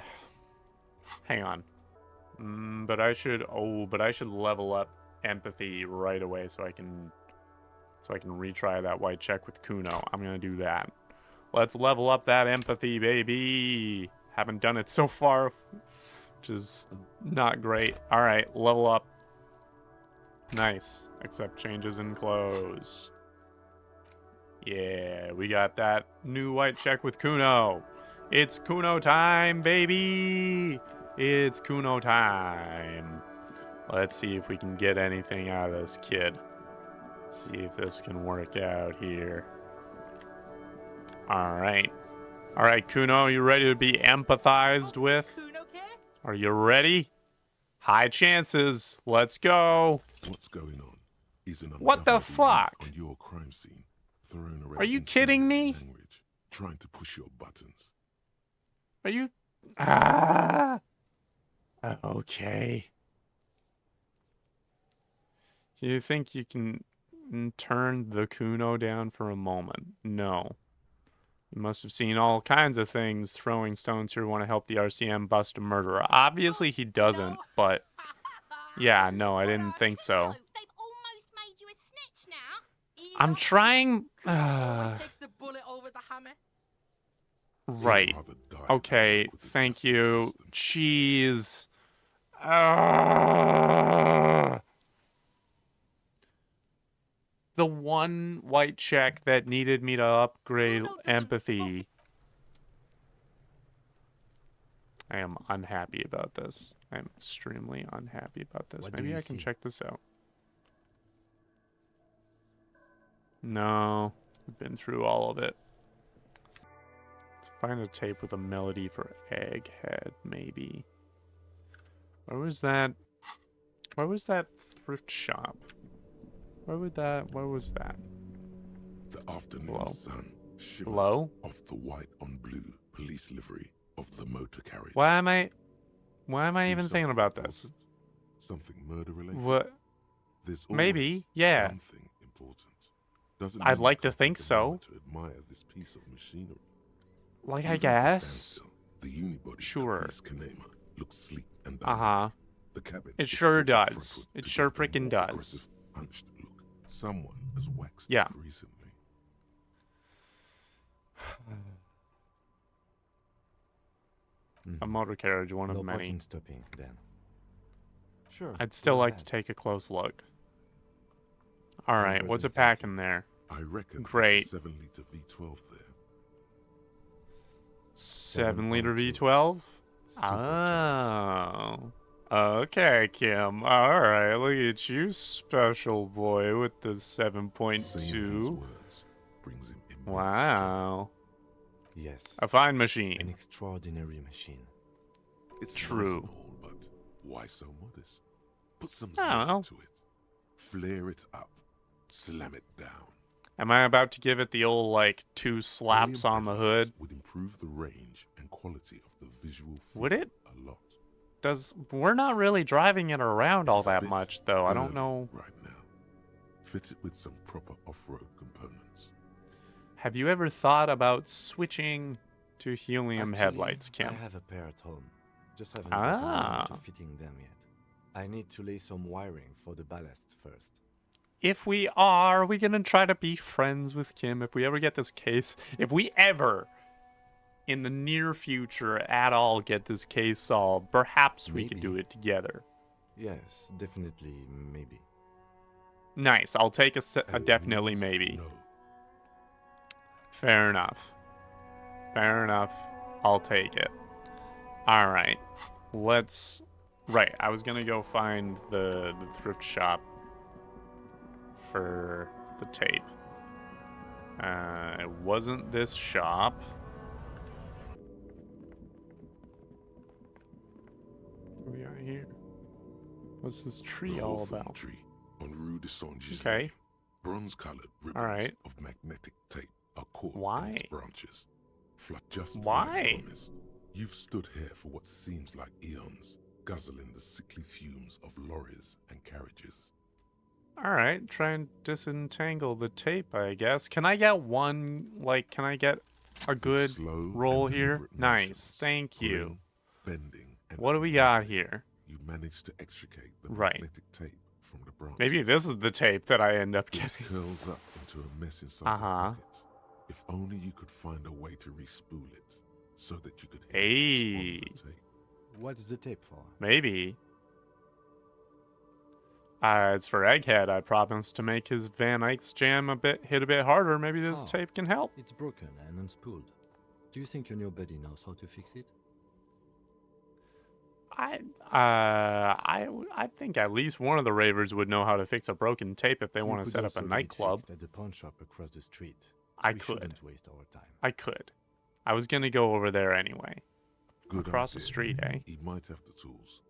on. But I should level up empathy right away so I can retry that white check with Kuno. I'm gonna do that. Let's level up that empathy, baby. Haven't done it so far, which is not great. All right, level up. Nice. Accept changes in clothes. Yeah, we got that new white check with Kuno. It's Kuno time, baby! It's Kuno time. Let's see if we can get anything out of this kid. See if this can work out here. Alright. Alright, Kuno, you ready to be empathized with? Are you ready? High chances. Let's go. What's going on? Is an What the fuck? on your crime scene, thrown around Are you kidding me? language, trying to push your buttons. Are you... Ah. Okay. You think you can turn the Kuno down for a moment? No. You must have seen all kinds of things throwing stones here want to help the RCM bust a murderer. Obviously he doesn't, but... Yeah, no, I didn't think so. They've almost made you a snitch now. I'm trying... Takes the bullet over the hammer. Right. Okay, thank you. Jeez. The one white check that needed me to upgrade empathy. I am unhappy about this. I am extremely unhappy about this. Maybe I can check this out. No, I've been through all of it. Let's find a tape with a melody for Egghead, maybe. Where was that? Where was that thrift shop? Where was that? The afternoon sun shimmers off the white on blue police livery of the motor carriage. Why am I even thinking about this? Something murder related? What? There's maybe, yeah. Something important. Doesn't I'd like to think so. To admire this piece of machinery. Like, I guess. The unibody sure. Kanema looks sleek and the cabin. It sure does. It sure freaking does. Hunched look. Someone has waxed yeah. it recently. A motor carriage, one of many. Stopping, then. Sure. I'd still like to take a close look. All right, what's it packing there? I reckon great. 7-liter V12 there. 7-liter V12? Oh. Okay, Kim. All right, look at you, special boy, with the 7.2. Wow. Yes. A fine machine. An extraordinary machine. It's true. Nice and all, but why so modest? Put some I don't know. to it. Flare it up. Slam it down. Am I about to give it the old, like, 2 slaps on the hood? Would improve the range and quality of the visual field would it? A lot. We're not really driving it around all that much, though. I don't know. Right now. Fit it with some proper off-road components. Have you ever thought about switching to helium Actually, headlights, Kim? I have a pair at home. Just haven't gotten around to fitting them yet. I need to lay some wiring for the ballast first. If we are we gonna try to be friends with Kim? If we ever get this case, if we ever, in the near future at all, get this case solved, perhaps we could do it together. Yes, definitely, maybe. Nice. I'll take a definitely maybe. No. Fair enough. Fair enough. I'll take it. All right. Let's... Right, I was going to go find the thrift shop for the tape. It wasn't this shop. What do we got here? What's this tree all about? Tree on Rue de Saint-Gilles. Okay. Bronze-colored ribbons of magnetic tape are caught in its branches. Just like promised. You've stood here for what seems like eons, guzzling the sickly fumes of lorries and carriages. All right, try and disentangle the tape, I guess. Can I get one, like, can I get a good roll here? Nice, thank you. Bending what do we got here? You managed to extricate the magnetic tape from the branch. Maybe this is the tape that I end up getting. It curls up into a mess inside the pocket. If only you could find a way to respool it, so that you could hear What's the tape for? Maybe. It's for Egghead. I promised to make his Van Eyck's jam hit a bit harder. Maybe this tape can help. It's broken and unspooled. Do you think your new buddy knows how to fix it? I think at least one of the ravers would know how to fix a broken tape if they want to set up a nightclub. At the pawn shop across the street. I We could. shouldn't waste our time. I could. I was gonna go over there anyway. Good Across the idea. street, eh? He might have the tools.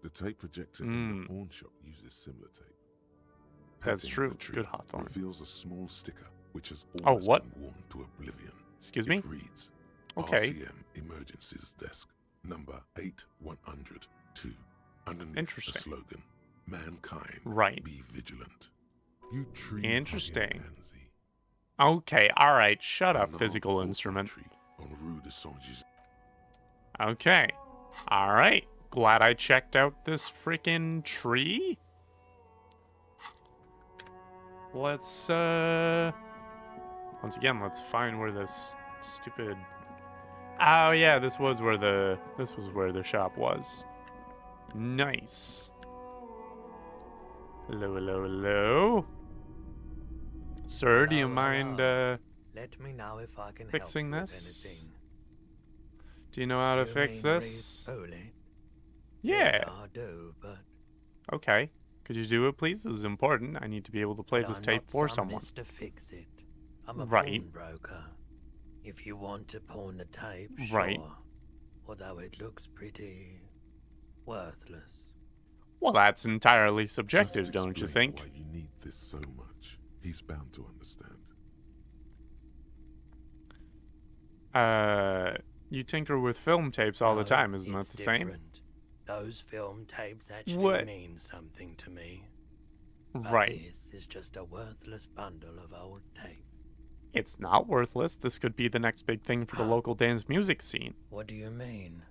The tape projector in the pawn shop uses similar tape. That's Patting true. the tree Good Hawthorne. reveals a small sticker which has Oh, almost what? been worn to oblivion. Excuse me? It reads, Okay. RCM Emergencies Desk, number 8102. Underneath Interesting. the slogan, Mankind, Right. be vigilant. You tree Interesting. pansy. Okay, alright, shut On up, the physical whole instrument. country, on Rue de Saint-Gis- Okay. Alright. Glad I checked out this freaking tree. Let's, once again, let's find where this stupid... Oh, yeah, this was where the shop was. Nice. Hello, hello, hello. Sir, do you mind, Let me know if I can fixing help you this? with anything. Do you know how to You fix mean this? read slowly? Yeah. I do, but Okay. Could you do it, please? This is important. I need to be able to play but this I'm tape not for some someone. Mr. Fix It. I'm a Right. pawnbroker. If you want to pawn the tape, Right. sure. Although it looks pretty worthless. Well, that's entirely subjective, Just don't you explain think? why you need this so much. He's bound to understand. You tinker with film tapes all the No, time, isn't that it's the same? different. Those film tapes actually What? mean something to me. But Right. This is just a worthless bundle of old tape. It's not worthless. This could be the next big thing for the local dance music scene. What do you mean?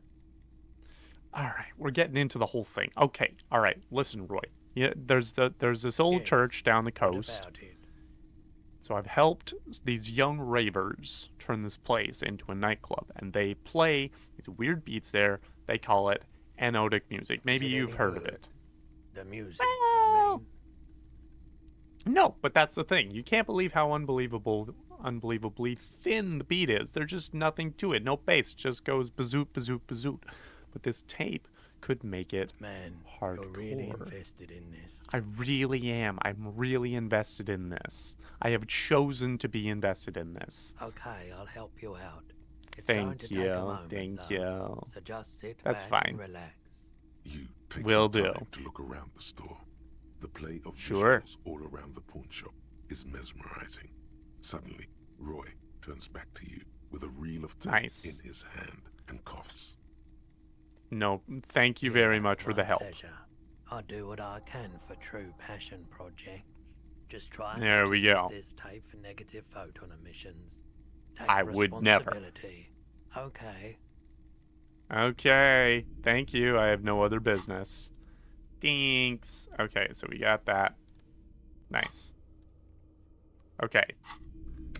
Alright, we're getting into the whole thing. Okay, alright, listen, Roy. Yeah, there's this old church down the coast. About it. So I've helped these young ravers turn this place into a nightclub, and they play these weird beats there. They call it anodic music. Maybe Is it you've any heard of good? it. The music, I mean. No, but that's the thing. You can't believe how unbelievably thin the beat is. There's just nothing to it. No bass. It just goes bazoot, bazoot, bazoot. But this tape could make it Man, hardcore. you're really invested in this. I really am. I'm really invested in this. I have chosen to be invested in this. Okay, I'll help you out. It's going Thank to take a you. moment, Thank though. you. So just sit That's back fine. and relax. You take Will some do. time to look around the store. The play of Sure. visuals all around the pawn shop is mesmerizing. Suddenly, Roy turns back to you with a reel of tape Nice. in his hand and coughs. No, thank you very much for the My help. pleasure. I'll do what I can for true passion projects. Just try There not to we use go. this tape for negative photon emissions. Take I would never. responsibility. Okay. Okay, thank you. I have no other business. Thanks. Okay, so we got that. Nice. Okay.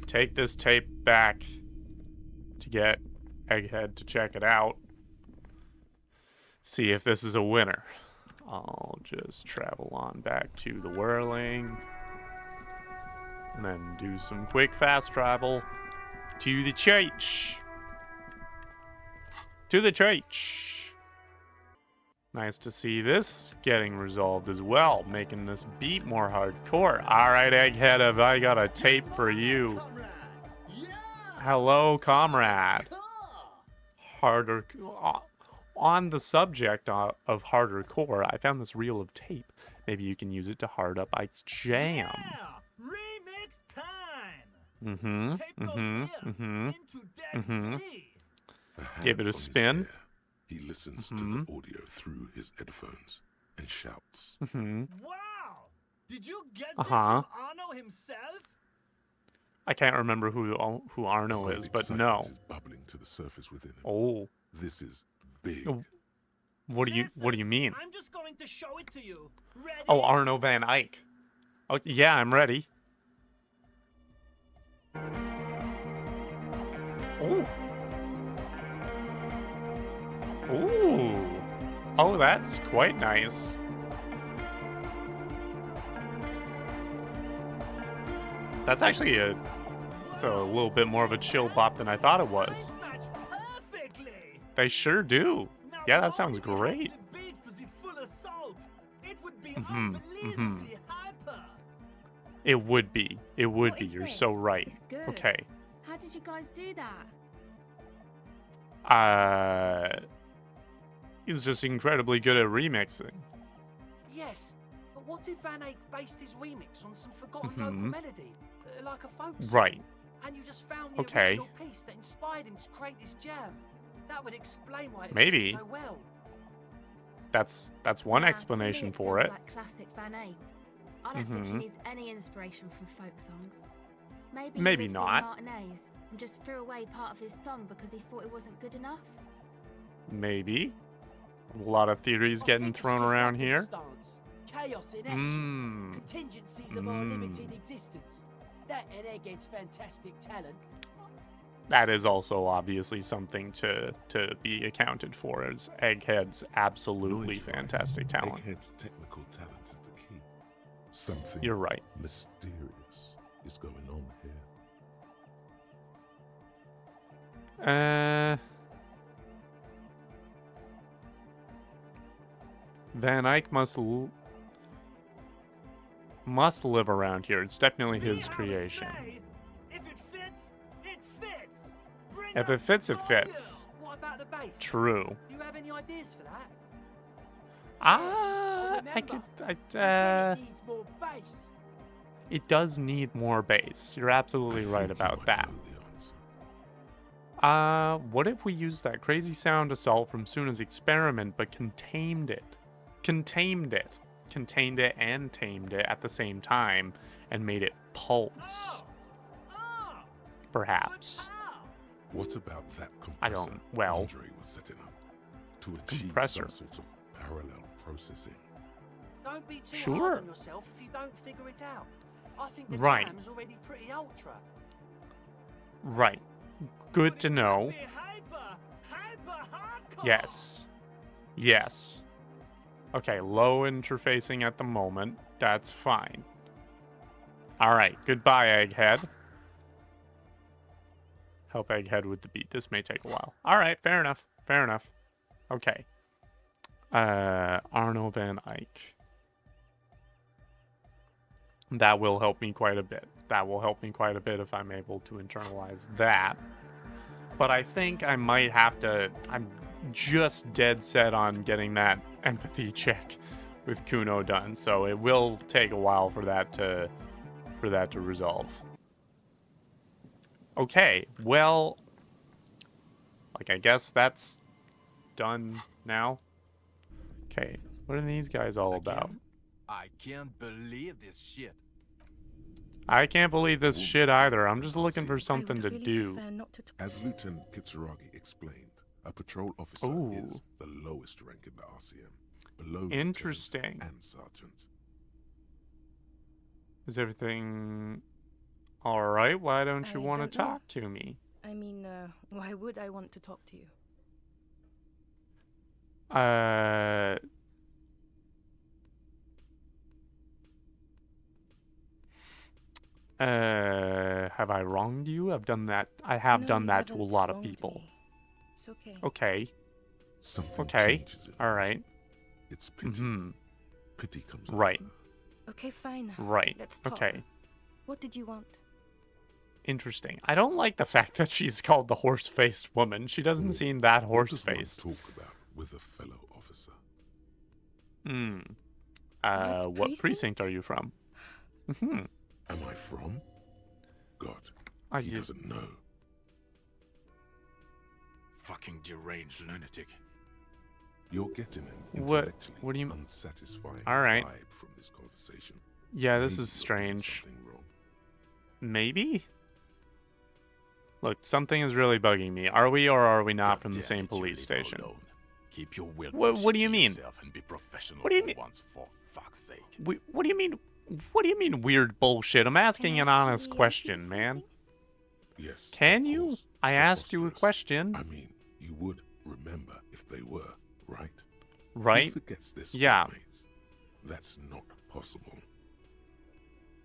Take this tape back to get Egghead to check it out. See if this is a winner. I'll just travel on back to the whirling. And then do some quick fast travel to the church. To the church. Nice to see this getting resolved as well, making this beat more hardcore. Alright, Egghead, have I got a tape for you. Hello, comrade. Harder... On the subject of harder core, I found this reel of tape. Maybe you can use it to hard up Ike's jam. Remix time. Mm-hmm. Tape goes Mm-hmm. here Mm-hmm. into deck Mm-hmm. B. Give it a Hand on his spin. ear, he listens to the audio through his headphones and shouts. Mm-hmm. Wow! Did you get this Uh-huh. from Arno himself? I can't remember who Arno is, but Excitement no. is bubbling to the surface within him. Oh. This is big. What do you mean? I'm just going to show it to you. Ready? Oh, Arno Van Eyck. Oh, yeah, I'm ready. Ooh. Ooh. Oh, that's quite nice. That's actually it's a little bit more of a chill bop than I thought it was. They sure do. Yeah, that sounds great. Mm-hmm. Mm-hmm. It would be. It would be. You're so right. Okay. How did you guys do that? He's just incredibly good at remixing. Yes, but what if Van Eyck based his remix on some forgotten local melody, like a folk song? Right. And you just found the original piece that inspired him to create this jam. That would explain why it maybe fits so well. That's one explanation for it. Like classic Van Eyck. I don't think he needs any inspiration from folk songs. Maybe he not. Martinez and just threw away part of his song because he thought it wasn't good enough. Maybe. A lot of theories getting thrown around here. Chaos in action. Contingencies of our limited existence. That and Egghead's fantastic talent. That is also obviously something to be accounted for, as Egghead's absolutely fantastic talent. Egghead's technical talent is the key. Something You're right. Mysterious is going on here. Van Eyck must live around here. It's definitely his creation. If it fits, it fits. What about the bass? True. Do you have any ideas for that? Needs more bass. It does need more bass. You're absolutely right about that. What if we used that crazy sound assault from Suna's experiment, but contained it? Contained it and tamed it at the same time and made it pulse. Perhaps. What about that compressor I don't. Well, Andre was setting up to achieve compressor. some sort of parallel processing? Don't be too hard on yourself if you don't figure it out. I think the jam's already pretty ultra. Right. Good to know. Yes. Yes. Okay, low interfacing at the moment. That's fine. Alright, goodbye, Egghead. Help Egghead with the beat. This may take a while. Alright, fair enough. Fair enough. Okay. Arno Van Eyck. That will help me quite a bit. That will help me quite a bit if I'm able to internalize that. But I think I might have to... I'm just dead set on getting that empathy check with Kuno done, so it will take a while for that to resolve. Okay, well, like, I guess that's done now. Okay, what are these guys all about? I can't believe this shit. I can't believe this shit either. I'm just looking for something to do. As Lieutenant Kitsuragi explained, a patrol officer is the lowest rank in the RCM, below interesting and sergeant. Is everything all right? Why don't you want to talk to me? I mean, why would I want to talk to you? Have I wronged you? I've done that. I have done that to a lot of people. Me. It's okay. Okay. Something okay. changes in all right. It's pity. Pity comes right. Okay, fine. Right. Let's talk. Okay. What did you want? Interesting. I don't like the fact that she's called the horse-faced woman. She doesn't seem that horse-faced. Talk about with a fellow officer. What precinct are you from? Am I from? God, he doesn't know. Fucking deranged lunatic. You're getting an intellectually unsatisfying vibe from this conversation. Yeah, this is strange. Maybe? Look, something is really bugging me. Are we or are we not from the same police station? Keep your will. What do you mean? And be professional what do you mean? Once, for fuck's sake. What do you mean? What do you mean weird bullshit? I'm asking an honest question, man. Yes. Can you? I asked you a question. I mean, you would remember if they were, right? Right? Who forgets this? Yeah. That's not possible.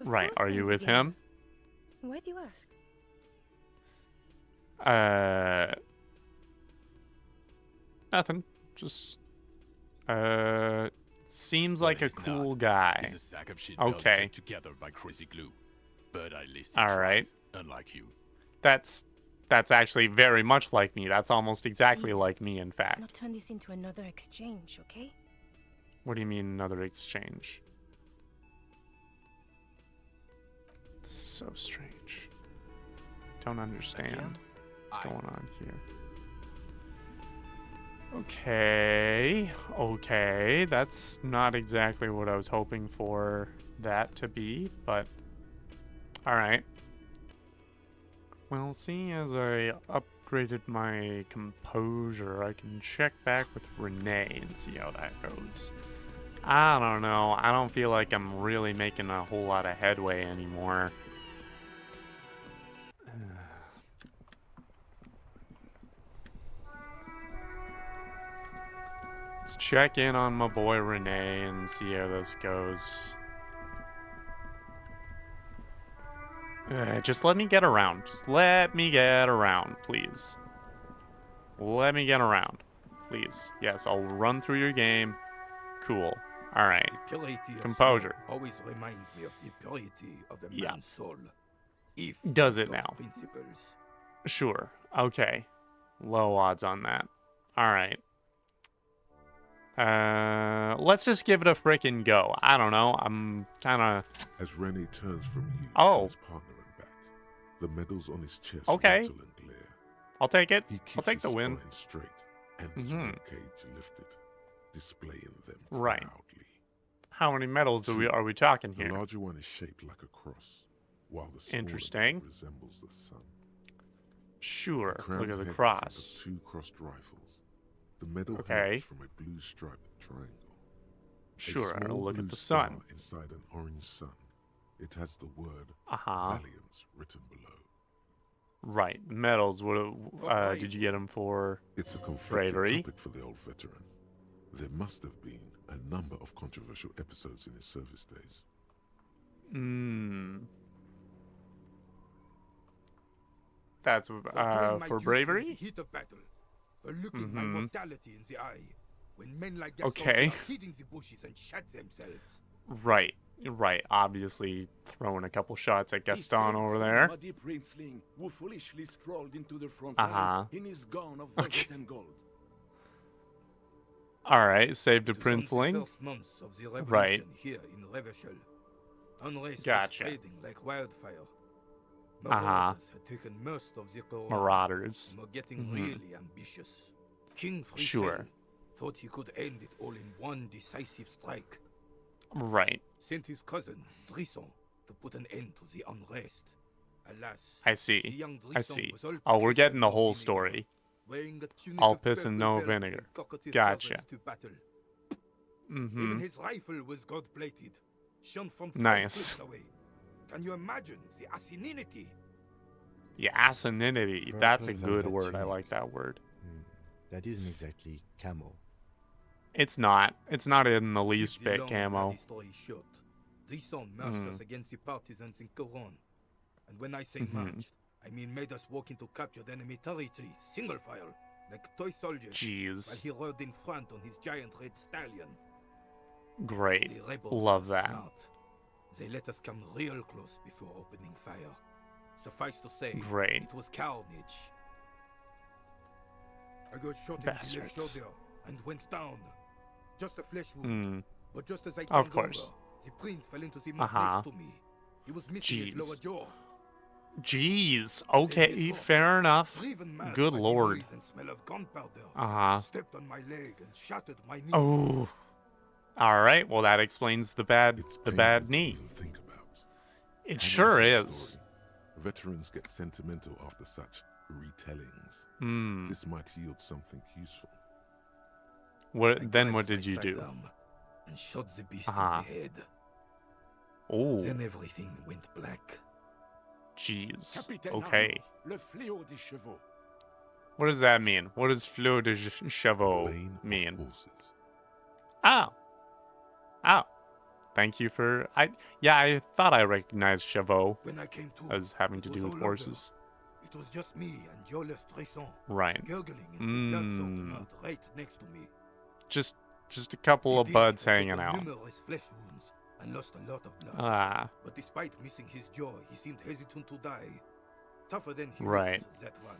Right. Are you with him? Why do you ask? Nothing. Just, seems like a cool He's guy. a sack of shit Okay. put together by crazy glue. But at least All right. unlike you. That's actually very much like me. That's almost exactly Please, like me, in Let's fact. not turn this into another exchange, okay? What do you mean another exchange? This is so strange. Don't understand what's going on here. Okay, that's not exactly what I was hoping for that to be, but alright. Well, seeing as I upgraded my composure, I can check back with Renee and see how that goes. I don't know. I don't feel like I'm really making a whole lot of headway anymore. Let's check in on my boy Renee and see how this goes. Just let me get around. Just let me get around, please. Let me get around, please. Yes, I'll run through your game. Cool. All right. Composure. Always reminds me of the purity of the man's soul. If Does it got now? Principles. Sure. Okay. Low odds on that. All right. Let's just give it a frickin' go. I don't know. I'm kind of. As Rennie turns from you to his partner and back, the medals on his chest rattle and glare. I'll take it. He keeps I'll take the his win. spine straight and his ribcage lifted, displaying them Right. proudly. How many medals are we talking here? The larger one is shaped like a cross, while the smaller Interesting. one resembles the sun. Sure. The crowned Look at the head cross. of two crossed rifles. The medal Okay. hangs from a blue striped triangle. Sure. A small Look blue at the star sun. inside an orange sun. It has the word Uh-huh. Valiance written below. Right. Medals. What did you get them for? It's a conflicted bravery. topic for the old veteran. There must have been a number of controversial episodes in his service days. That's doing my for duty in bravery? the heat of battle, for looking my mortality in the eye, when men like Okay. Gaston hid in the bushes and shot themselves. Right. Right. Obviously throwing a couple shots at Gaston over there. Muddy princeling who foolishly strolled into the front Uh-huh. line in his gown of velvet and gold. All right. Saved a It was on the princeling. first months of the revolution Right. here in Revachol. Unrest Gotcha. was spreading like wildfire. Uh-huh. Marauders had taken most of the corona Marauders. and were getting really ambitious. King Frichel Sure. thought he could end it all in one decisive strike. Right. Sent his cousin, Drisson, to put an end to the unrest. Alas, I the see. young I Drisson see. was all Oh, we're piss getting and the no whole vinegar, story. wearing a tunic All of piss and purple no velvet vinegar. cockatiel Gotcha. feathers to battle. Mm-hmm. Even his rifle was gold-plated, shone from 5 Nice. clicks away. Can you imagine the asininity? Yeah, asininity. That's a good velvet word. I tunic. like that word. That isn't exactly camo. It's not. It's not in the least The bit long, camo. bloody story short, Drisson marched us against the partisans in Coron. And when I say marched, I mean made us walk into captured enemy territory, single file, like toy soldiers. Jeez. While he rode in front on his giant red stallion. Great. The rebels Love were that. smart. They let us come real close before opening fire. Suffice to say, Great. it was carnage. I got shot in the left Bastards. shoulder and went down. Just a flesh wound. But just as I Of turned course. over, the prince fell into the mud Uh-huh. next to me. He was missing his lower Jeez. jaw. Jeez. Okay, fair enough. Driven mad Good by the lord. noise and smell of gunpowder. Uh-huh. Stepped on my leg and shattered my knee. Oh. All right. Well, that explains the bad knee. Think about. It Hang sure on to the is. story. Veterans get sentimental after such retellings. Hmm. This might yield something useful. What did you do? And shot the beast Uh-huh. in the head. Oh. Then everything went black. Jeez. Capitaine Okay. Arnaud, le fléau des chevaux. What does that mean? What does fleur de chevaux mean? Horses. Oh. Oh. Thank you for... I thought I recognized Chavot When I came to, as having to it do was with all horses. over. It was just me and Jolas Tresson, Right. gurgling in the blood-soaked mud right next to me. Just a couple of buds hanging out. Numerous flesh wounds and lost a lot of blood. Ah. But despite missing his jaw, he seemed hesitant to die. Tougher than he Right. looked, that one.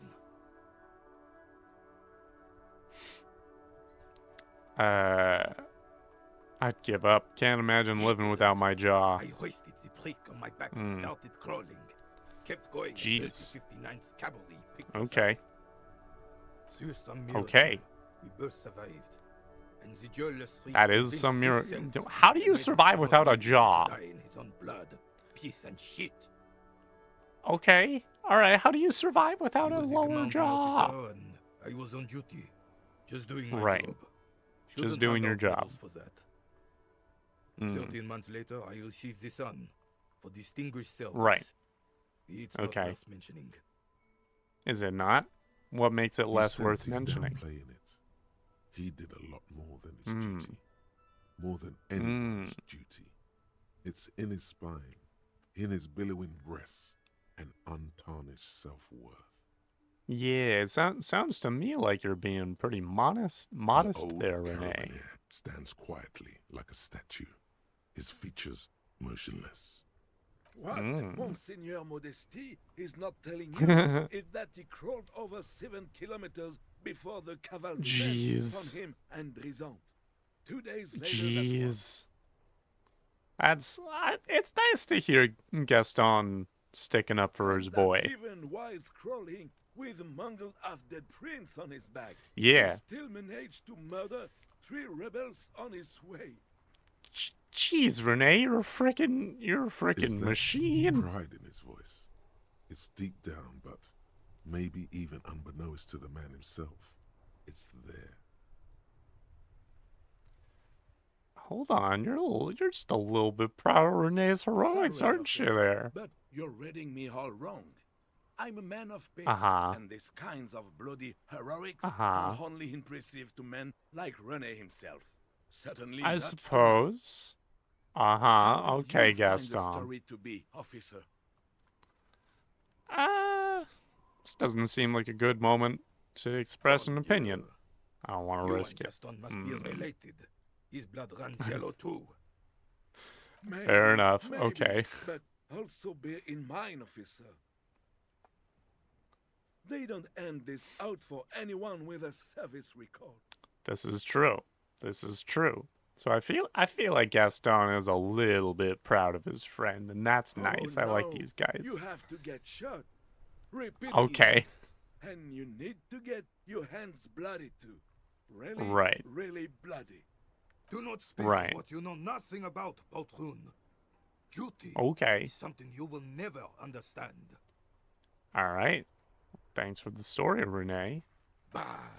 I'd give up. Can't imagine living without my jaw. I hoisted the prick on my back and started crawling. Kept going. Jeez. 59th Cavalry picked us Okay. up. Through some miracle, Okay. we both survived. And the Jolas That is some miracle. How do you survive without a jaw? Die in his own blood. Piece and shit. Okay. Alright, how do you survive without He a was the lower commanding jaw? officer and I was on duty. Just doing my Right. job. Just Shouldn't doing hand your out job. medals For that. 13 months later, I received the Sun for distinguished service. Right. It's not Okay. worth mentioning. Is it not? What makes it less You worth sense he's mentioning? downplaying it. He did a lot more than his duty. More than anyone's duty. It's in his spine, in his billowing breasts, and untarnished self-worth. Yeah, it sounds to me like you're being pretty modest The there, old Renee. carabiner stands quietly like a statue, his features motionless. What Monseigneur Modesty is not telling you is that he crawled over 7 kilometers before the cavalry Jeez. found him and Brisant. 2 days later, Jeez. It's nice to hear Gaston sticking up for his boy. even while crawling with a mangled half-dead prince on his back, Yeah. he still managed to murder 3 rebels on his way. Jeez, Renee, you're a freaking Is that machine. pride in his voice? It's deep down, but maybe even unbeknownst to the man himself, it's there. Hold on, you're just a little bit proud of Renee's heroics, Sorry, aren't you officer, there? But you're reading me all wrong. I'm a man of peace, and these kinds of bloody heroics are only impressive to men like Rene himself. Certainly I not to suppose. How did Okay, you find the Gaston. story to be, officer? This doesn't seem like a good moment to express an opinion. I don't want to You risk and it. Gaston must be related. His blood runs yellow too. Fair enough. Maybe, Okay. But also bear in mind, officer. They don't end this out for anyone with a service record. This is true. This is true. So I feel like Gaston is a little bit proud of his friend, and that's nice. I like no, these guys. You have to get shot. Repeatedly. Okay. And you need to get your hands bloody too. Really, Right. really bloody. Do not speak Right. of what you know nothing about, Rune. Duty Okay. is something you will never understand. All right. Thanks for the story, Renee. Bah!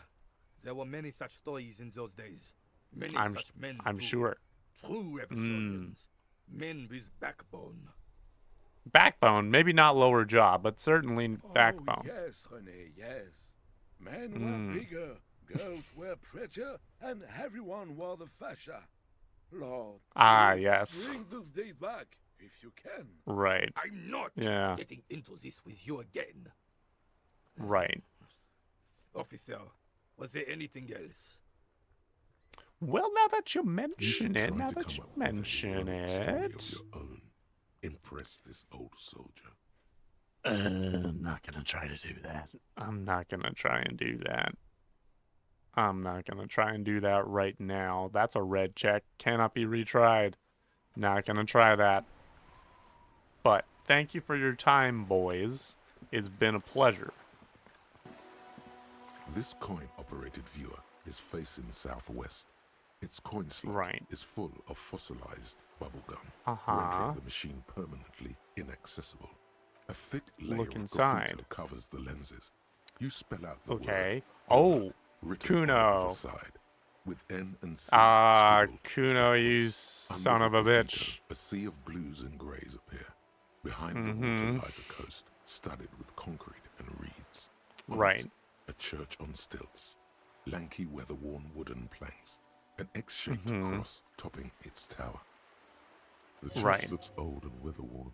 There were many such stories in those days. Many I'm such men I'm too. sure. True Eversonians. Men with backbone. Backbone, maybe not lower jaw, but certainly backbone. Oh, yes, René, yes. Men were bigger, girls were prettier, and everyone wore the fascia. Lord, please yes. bring those days back, if you can. Right. I'm not Yeah. getting into this with you again. Right. Officer, was there anything else? Well, now that you mention should it, try now to that come you up with a mention heroic story of it. your own. Impress this old soldier. I'm not gonna try to do that. I'm not gonna try and do that. I'm not gonna try and do that right now. That's a red check. Cannot be retried. Not gonna try that. But thank you for your time, boys. It's been a pleasure. This coin-operated viewer is facing southwest. Its coin slot is full of fossilized bubblegum, rendering the machine permanently inaccessible. A thick layer Look of inside. graffito covers the lenses. You spell out the Okay. word Oh, written on the Kuno. other side, with N and C scribbled Kuno, you Under son of the a graffito, bitch. A sea of blues and greys appear. Behind the water lies a coast studded with concrete and reeds. On Right. it, a church on stilts, lanky weather-worn wooden planks, an X-shaped cross topping its tower. The church Right. looks old and weather-worn.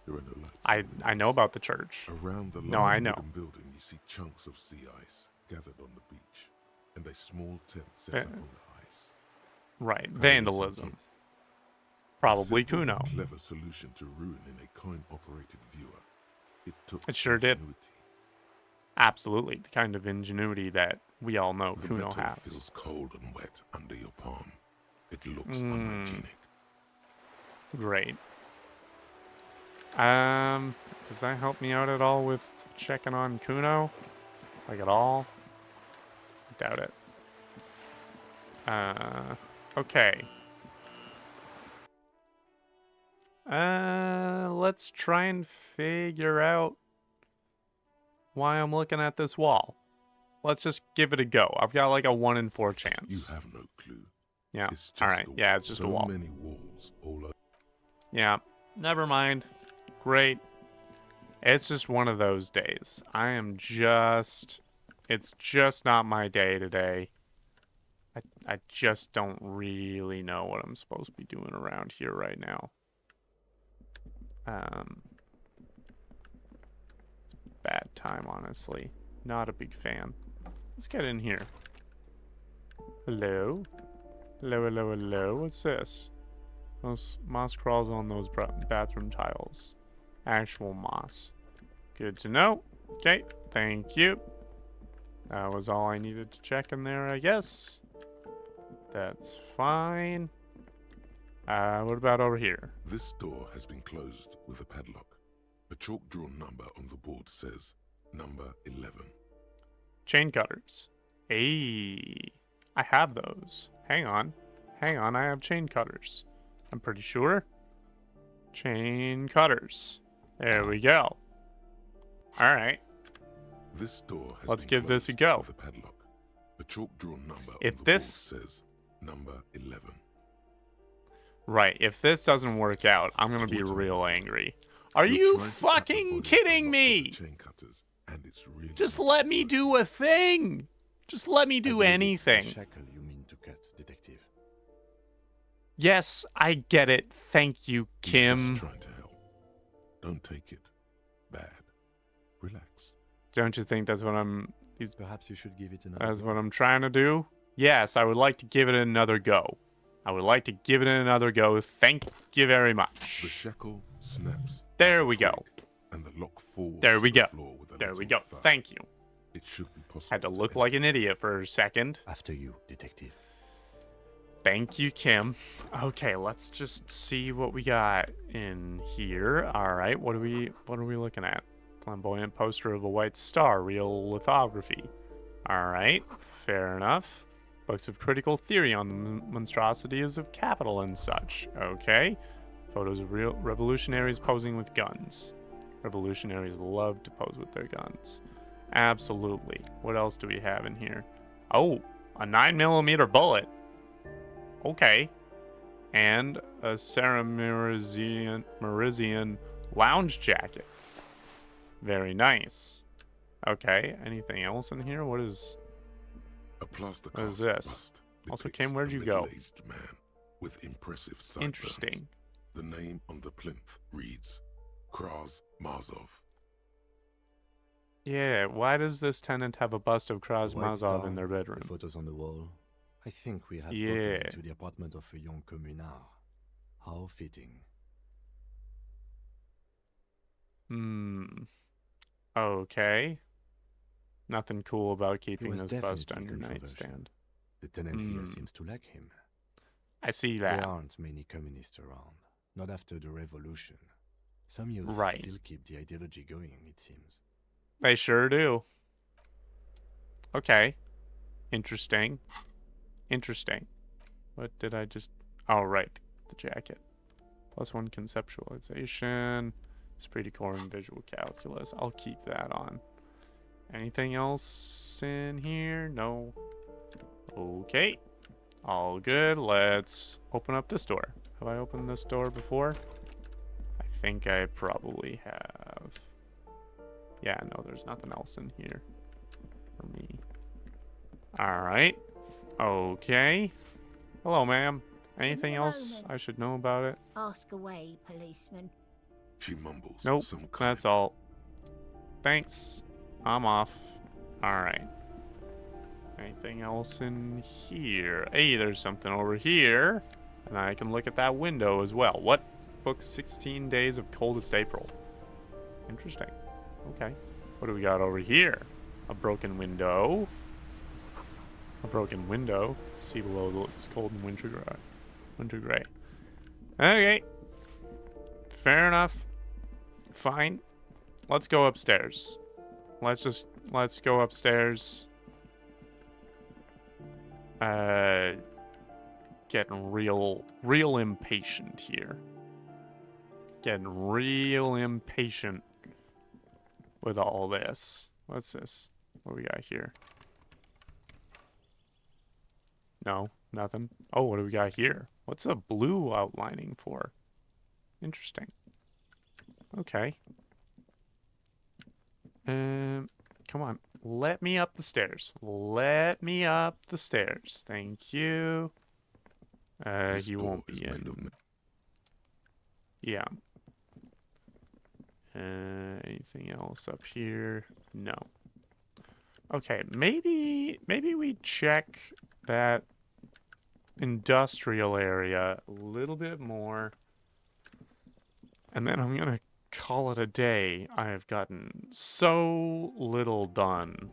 There are no lights. I know about the church. Around the No, I large know. wooden building, you see chunks of sea ice gathered on the beach, and a small tent set up on the ice. Right. Vandalism. Probably Simple Kuno. but clever solution to ruining a coin-operated viewer. It sure did. ingenuity. Absolutely. The kind of ingenuity that we all know The Kuno metal has. feels cold and wet under your palm. It looks unhygienic. Great. Does that help me out at all with checking on Kuno? Like at all? Doubt it. Okay. Let's try and figure out why I'm looking at this wall. Let's just give it a go. I've got like a 1 in 4 chance. You have no clue. Yeah. It's just All right. Yeah, it's just a wall. So many walls all over. Yeah. Never mind. Great. It's just one of those days. It's just not my day today. I just don't really know what I'm supposed to be doing around here right now. It's a bad time, honestly. Not a big fan. Let's get in here. Hello? Hello, hello, hello. What's this? Those moss crawls on those bathroom tiles. Actual moss. Good to know. Okay, thank you. That was all I needed to check in there, I guess. That's fine. What about over here? This door has been closed with a padlock. A chalk-drawn number on the board says number 11. Chain cutters. Hey, I have those. Hang on, I have chain cutters. I'm pretty sure. Chain cutters. There we go. All right. This door has Let's been give this a closed go. with a padlock. A chalk-drawn number If on the this- board says number 11. Right, if this doesn't work out, I'm gonna be real angry. Are you fucking kidding me? Chain cutters, and it's really Just let me do a thing. Just let me do anything. Shackle you mean to cut, detective? Yes, I get it. Thank you, He's Kim. just trying to help. Don't take it bad. Relax. Don't you think that's what I'm... Perhaps you should give it another That's go. what I'm trying to do? Yes, I would like to give it another go. I would like to give it another go. Thank you very much. The shackle snaps. There we go. And the lock falls. There we to the go. floor with a There we little go. thud. Thank you. It should be possible. Had to look like an idiot for a second. After you, detective. Thank you, Kim. Okay, let's just see what we got in here. All right, what are we looking at? Flamboyant poster of a white star, real lithography. All right, fair enough. Books of critical theory on the monstrosities of capital and such. Okay. Photos of real revolutionaries posing with guns. Revolutionaries love to pose with their guns. Absolutely. What else do we have in here? Oh, a 9mm bullet. Okay. And a Sarah Merizian lounge jacket. Very nice. Okay, anything else in here? What is plaster what is cast this? bust Also, depicts Kim, where'd a you go? middle-aged man with impressive sideburns. Interesting. The name on the plinth reads Kraz Mazov. Yeah, why does this tenant have a bust of Kraz White Mazov star, in their bedroom? The photos on the wall. I think we have Yeah. broken into the apartment of a young communard. How fitting. Okay. Nothing cool about He keeping was this bust on definitely your controversial. nightstand. The tenant here seems to like him. I see that. There aren't many communists around. Not after the revolution. Some youth Right. still keep the ideology going, it seems. They sure do. Okay. Interesting. Interesting. What did I just... Oh, right. The jacket. +1 conceptualization. Esprit de corps and visual calculus. I'll keep that on. Anything else in here? No. Okay. All good. Let's open up this door. Have I opened this door before? I think I probably have. Yeah, no, there's nothing else in here for me. All right. Okay. Hello, ma'am. Anything else I should know about it? Ask away, policeman. She mumbles. Nope, that's all. Thanks. I'm off. Alright. Anything else in here? Hey, there's something over here. And I can look at that window as well. What? Book 16 Days of Coldest April. Interesting. Okay. What do we got over here? A broken window. A broken window. See below, it's cold and winter gray. Winter gray. Okay. Fair enough. Fine. Let's go upstairs. Let's go upstairs. Getting real impatient here. Getting real impatient with all this. What's this? What we got here? No, nothing. Oh, what do we got here? What's a blue outlining for? Interesting. Okay. Come on. Let me up the stairs. Let me up the stairs. Thank you. He won't be in. Yeah. Anything else up here? No. Okay, maybe we check that industrial area a little bit more. And then I'm gonna call it a day. I have gotten so little done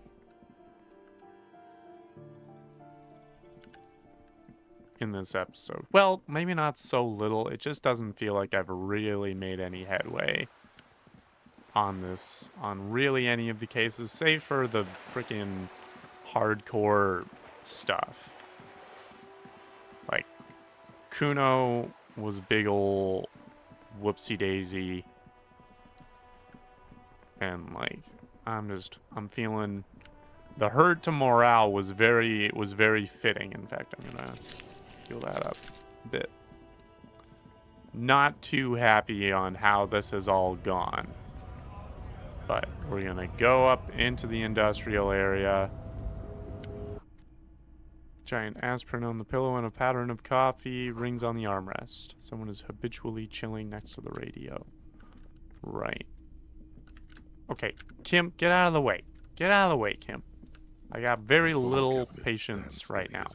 in this episode. Well, maybe not so little. It just doesn't feel like I've really made any headway on this, on really any of the cases, save for the freaking hardcore stuff. Like, Kuno was a big ol' whoopsie daisy. And like, I'm feeling the hurt to morale was very fitting. In fact, I'm gonna heal that up a bit. Not too happy on how this has all gone. But we're gonna go up into the industrial area. Giant aspirin on the pillow and a pattern of coffee rings on the armrest. Someone is habitually chilling next to the radio. Right. Okay, Kim, get out of the way. Get out of the way, Kim. I got very little patience right now.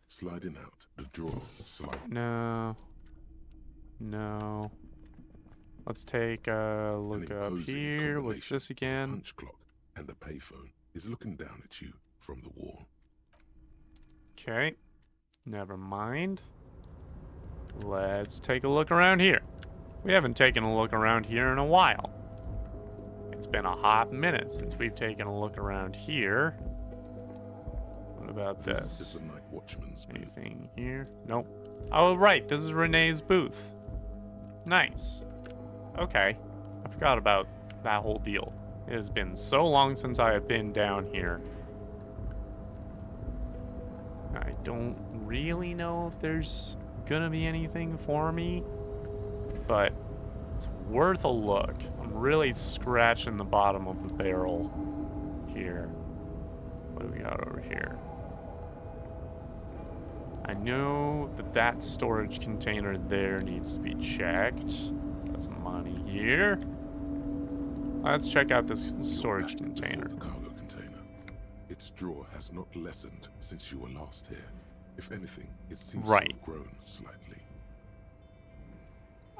Sliding out, the drawer slide. No. No. Let's take a look up here. What's this again? Punch clock and a payphone is looking down at you from the wall. Okay. Never mind. Let's take a look around here. We haven't taken a look around here in a while. It's been a hot minute since we've taken a look around here. What about this? This is the night watchman's booth. Anything here? Nope. Oh, right. This is Renee's booth. Nice. Okay. I forgot about that whole deal. It has been so long since I have been down here. I don't really know if there's gonna be anything for me, but it's worth a look. I'm really scratching the bottom of the barrel here. What do we got over here? I know that storage container there needs to be checked. Got some money here. Let's check out this storage container. The cargo container. Its drawer has not lessened since you were last here. If anything, it seems to have grown slightly.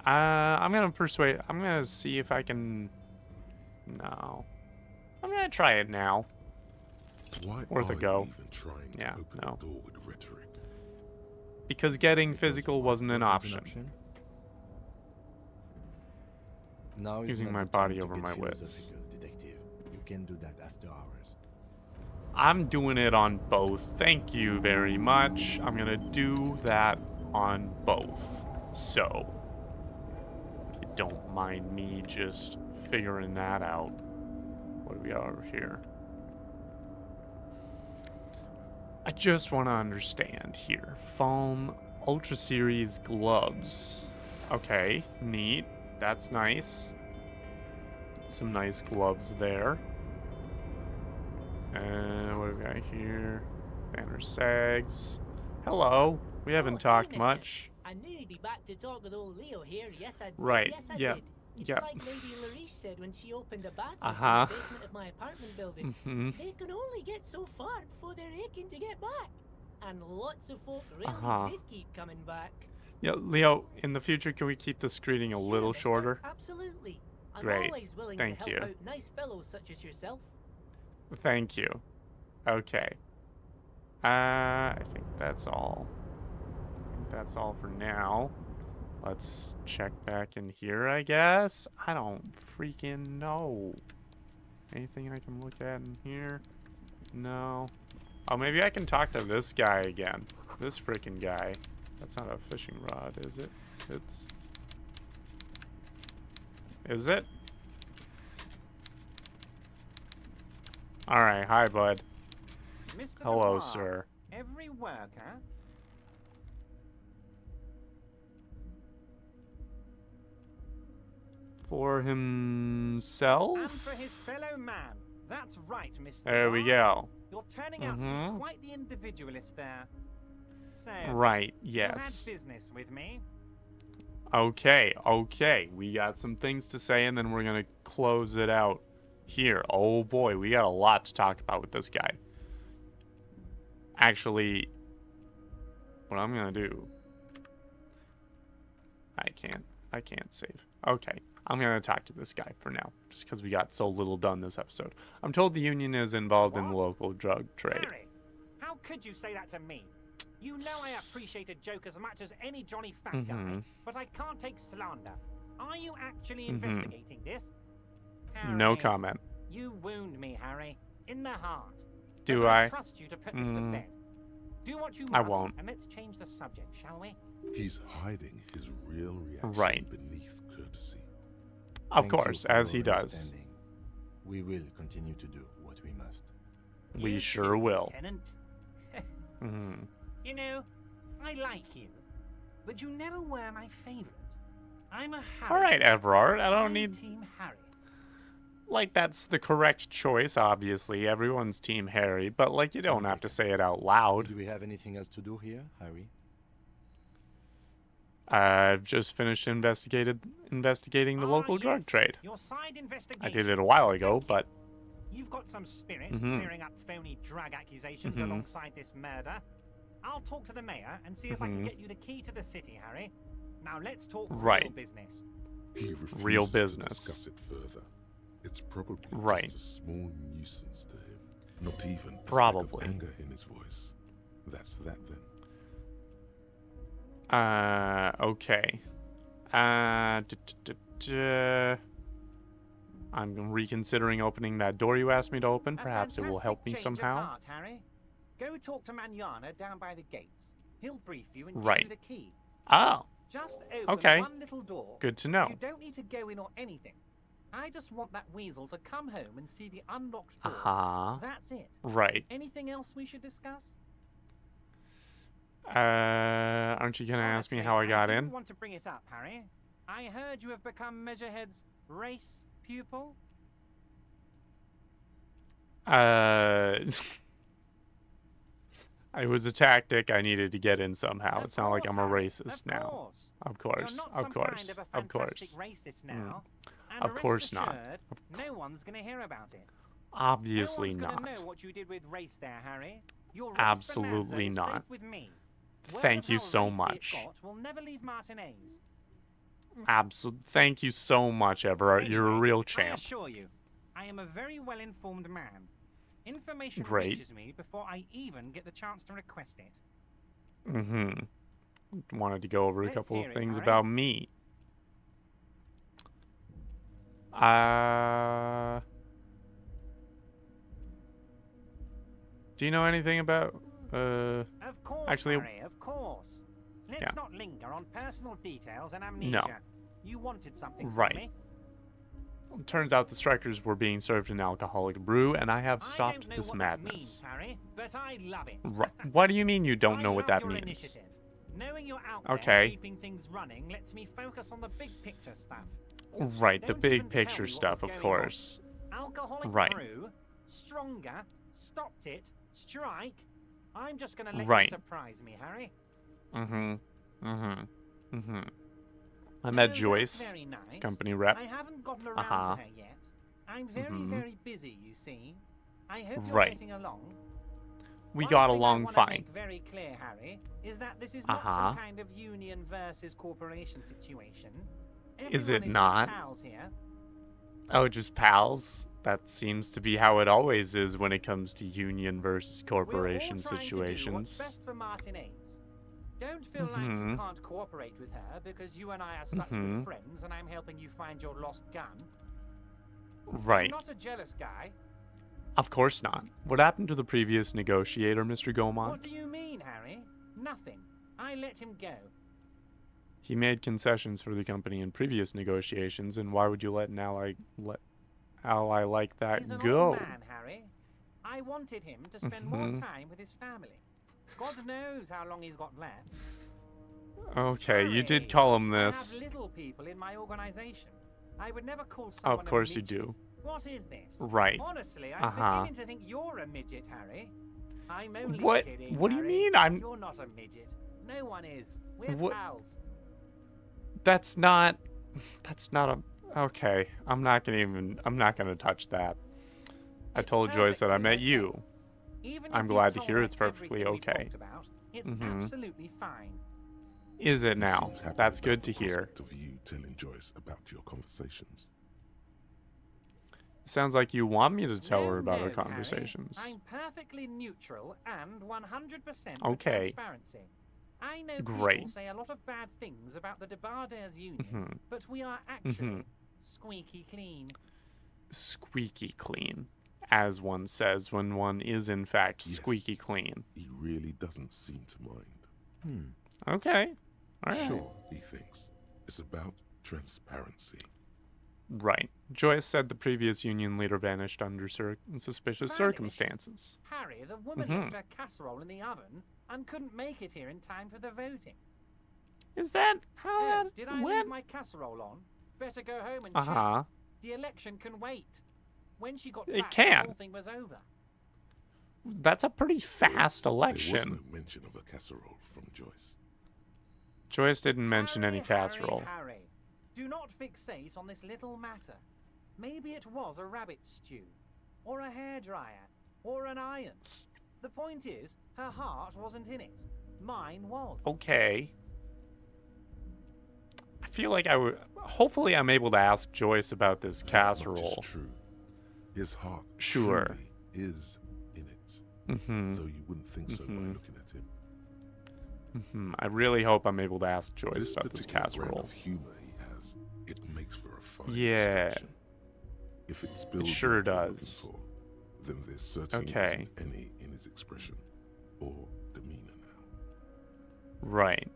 I'm gonna see if I can. No. I'm gonna try it now. Why Worth a go. even trying to open the door with rhetoric? Because getting physical wasn't an option. Now is Using not my the time body to over get my wits. philosophical, detective. You can do that after hours. I'm doing it on both. Thank you very much. I'm gonna do that on both. So, if you don't mind me just figuring that out. What do we got over here? I just want to understand here. Foam Ultra Series gloves. Okay, neat. That's nice. Some nice gloves there. And what do we got here? Banner sags. Hello. We haven't talked much. I knew you'd be back to talk with old Leo here. Yes, I did. Right. Yes, I Yep. did. It's Yep. like Lady Larice said when she opened the bathroom Uh-huh. in the basement of my apartment building. Mhm. They can only get so far before they're aching to get back. And lots of folk really Uh-huh. did keep coming back. Yeah, Leo, in the future, can we keep the screening a little mister. shorter? Absolutely. I'm Great. always willing Thank to help you. out nice fellows such as yourself. Thank you. Okay. I think that's all. That's all for now. Let's check back in here, I guess. I don't freaking know. Anything I can look at in here? No. Oh, maybe I can talk to this guy again. This freaking guy. That's not a fishing rod, is it? Is it? Alright, hi, bud. Mr. Hello, Noir, sir. Every worker For himself? and for his fellow man. That's right, Mr. There we Noir. go. You're turning out to be quite the individualist there. So, Right, you had yes. business with me. Okay, okay. We got some things to say, and then we're going to close it out here. Oh boy, we got a lot to talk about with this guy. Actually, what I'm going to do... I can't save. Okay, I'm going to talk to this guy for now, just because we got so little done this episode. I'm told the union is involved in the local drug trade. Harry, how could you say that to me? You know I appreciate a joke as much as any Johnny Fat guy, but I can't take slander. Are you actually investigating this? No Harry, comment. You wound me, Harry, in the heart. Do But I? trust you to put this to bed. Do what you must, I won't. and let's change the subject, shall we? He's hiding his real reaction Right. beneath courtesy. Of Thank you course, for as your he does. understanding. We will continue to do what we must. We sure will. Lieutenant. Mhm. You know, I like you, but you never were my favorite. I'm a Harry. All right, Everard. I don't I'm need... Team Harry. Like, that's the correct choice, obviously. Everyone's Team Harry, but, like, you don't have to say it out loud. Do we have anything else to do here, Harry? I've just finished investigating the local drug trade. Your side investigation. I did it a while ago, but... You've got some spirit Mhm. clearing up phony drug accusations Mhm. alongside this murder. I'll talk to the mayor and see if I can Mhm. get you the key to the city, Harry. Now let's talk real Right. business. He refuses Real to business. discuss it further. It's probably Right. just a small nuisance to him. Not even a speck of Probably. anger in his voice. That's that then. Okay. I'm reconsidering opening that door you asked me to open. Perhaps it will help me Fantastic change of somehow. heart, Harry. Go talk to Manana down by the gates. He'll brief you and give Right. you the key. Oh. Just open Okay. one little door. Good to know. You don't need to go in or anything. I just want that weasel to come home and see the unlocked door. Uh-huh. That's it. Right. Anything else we should discuss? Aren't you gonna ask me how I got didn't in? want to bring it up, Harry. I heard you have become Measurehead's race pupil. It was a tactic I needed to get in somehow. It's not like I'm a racist now. course. Of course, You're not of some course, kind of, a of course. fantastic racist now. And Of rest course not. assured, no one's going to hear about it. Obviously no one's not. Gonna know what you did with race there, Harry. Your Absolutely Bonanza is not. safe with me. Word Thank of you how so racy it much. got will never leave Martinez. Thank you so much, Everard. You're a real I champ. assure you, I am a very well-informed man. Information Great. reaches me before I even get the chance to request it. Wanted to go over a Let's couple hear of it, things Harry. about me. Do you know anything about Of course, actually Harry, of course. Let's Yeah. not linger on personal details and amnesia. No. You wanted something Right. from me. turns out the strikers were being served an alcoholic brew and I have I stopped don't know this what madness. that means, Harry, but I love it. What do you mean you don't I know what love that your means? Initiative. Knowing you're out Okay. there keeping things running lets me focus on the big picture stuff. Right, the Don't big even tell picture me what stuff, was of going course. on. Alcoholic Right. brew, stronger, stopped it, strike. I'm just gonna let Right. you surprise me, Harry. I met Oh, Joyce, that's very nice. company rep. I haven't gotten around to her yet. I'm very busy, you see. I hope you're Right. getting along. We One got thing along I wanna fine. Make very clear, Harry, is that this is not some kind of union versus corporation situation. Is Everyone it just not? pals here. Oh, just pals? That seems to be how it always is when it comes to union versus corporation We're all trying to do what's situations. best for Martinez. Don't feel like Mhm. you can't cooperate with her because you and I are such Mhm. good friends and I'm helping you find your lost gun. Right. I'm not a jealous guy. Of course not. What happened to the previous negotiator, Mr. Gomont? What do you mean, Harry? Nothing. I let him go. He made concessions for the company in previous negotiations, and why would you let an ally like that He's an go? old man, Harry. I wanted him to spend more Mhm. time with his family. God knows how long he's got left. Okay, you did call him I this. have little people in my organization. I would never call someone Of course a you midget. do. What is this? Right. Honestly, I'm beginning to think you're a midget, Harry. I'm only What? kidding, What do you Harry. mean? I'm. You're not a midget. No one is. We're What- pals. That's not. That's not a. Okay, I'm not gonna touch that. I told Joyce that I met you. Even I'm if glad you to hear it's tolerate perfectly everything we okay. talked about, it's Mhm. absolutely fine. Is it He now? seems happy That's about good the to hear. prospect of you telling Joyce about your conversations. Sounds like you want me to tell her about No, our Harry. conversations. I'm perfectly neutral and 100% Okay. for transparency. I know Great. people say a lot of bad things about the Debarders Union, Mhm. but we are actually Mhm. squeaky clean. Squeaky clean, as one says when one is in fact Yes. squeaky clean. He really doesn't seem to mind. Okay. All right. Sure, he thinks. It's about transparency. Right. Joyce said the previous union leader vanished under suspicious circumstances. Harry, the woman Mhm. left her casserole in the oven and couldn't make it here in time for the voting. Is that how Oh, that did I leave went? my casserole on? Better go home and Uh-huh. check. The election can wait. When she got It back, can. the whole thing was over. That's a pretty fast There election. was no mention of a casserole from Joyce. Joyce didn't mention any casserole. Harry, do not fixate on this little matter. Maybe it was a rabbit stew, or a hairdryer, or an iron. The point is, her heart wasn't in it. Mine was. Okay. I feel like I would. Hopefully, I'm able to ask Joyce about this casserole. Much is true. His heart Sure. truly is in it. Mhm. Though you wouldn't think so by looking at him. I really hope I'm able to ask Joyce This about this particular brand casserole. of humor he has, it makes for a fine Yeah. distraction. If it spills sure what you're looking does. for, then there certainly Okay. isn't any in his expression or demeanor now. Right.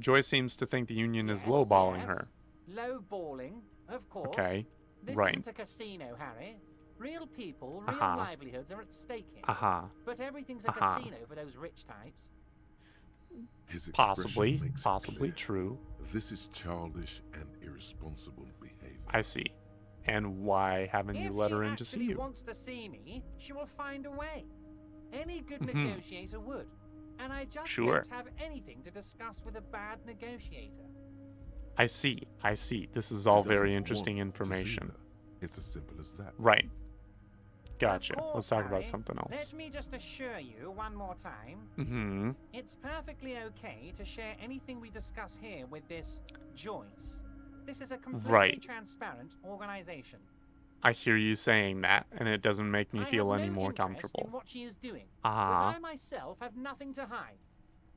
Joyce seems to think the union is lowballing her. Lowballing, of course. Okay. This Right. isn't a casino, Harry. Real people, real Uh-huh. livelihoods are at stake here. Uh-huh. But everything's a Uh-huh. casino for those rich types. His expression Possibly. makes it Possibly clear. true. This is childish and irresponsible behavior. I see. And why haven't you let her in to see If she you? actually wants to see me, she will find a way. Any good Mhm. negotiator would. And I just Sure. don't have anything to discuss with a bad negotiator. I see. I see. This is all He doesn't very want interesting to see information. her. It's as simple as that. Right. Gotcha. Of course, Let's talk about Harry. something else. Let me just assure you one more time. Mm-hmm. It's perfectly okay to share anything we discuss here with this Joyce. This is a completely Right. transparent organization. I hear you saying that, and it doesn't make me I feel have any no more interest comfortable. in what she is doing, Uh-huh. but I myself have nothing to hide.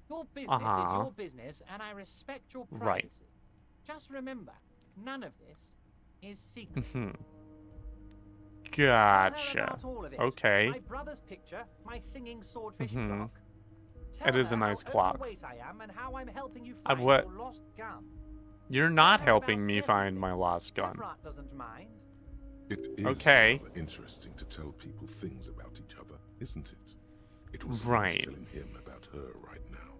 Your business is Uh-huh. your business, and I respect your Right. privacy. Just remember, none of this is secret. Mm-hmm. Tell her Gotcha. about all of it. Okay. My brother's picture, my singing swordfish Mhm. clock. It Tell is a her nice how clock. overweight I am and how I'm helping you I've find what- your lost gun. You're not helping me find my lost gun. Efrat doesn't mind. It is Okay. rather interesting to tell people things about each other, isn't it? It was Right. telling him about her right now.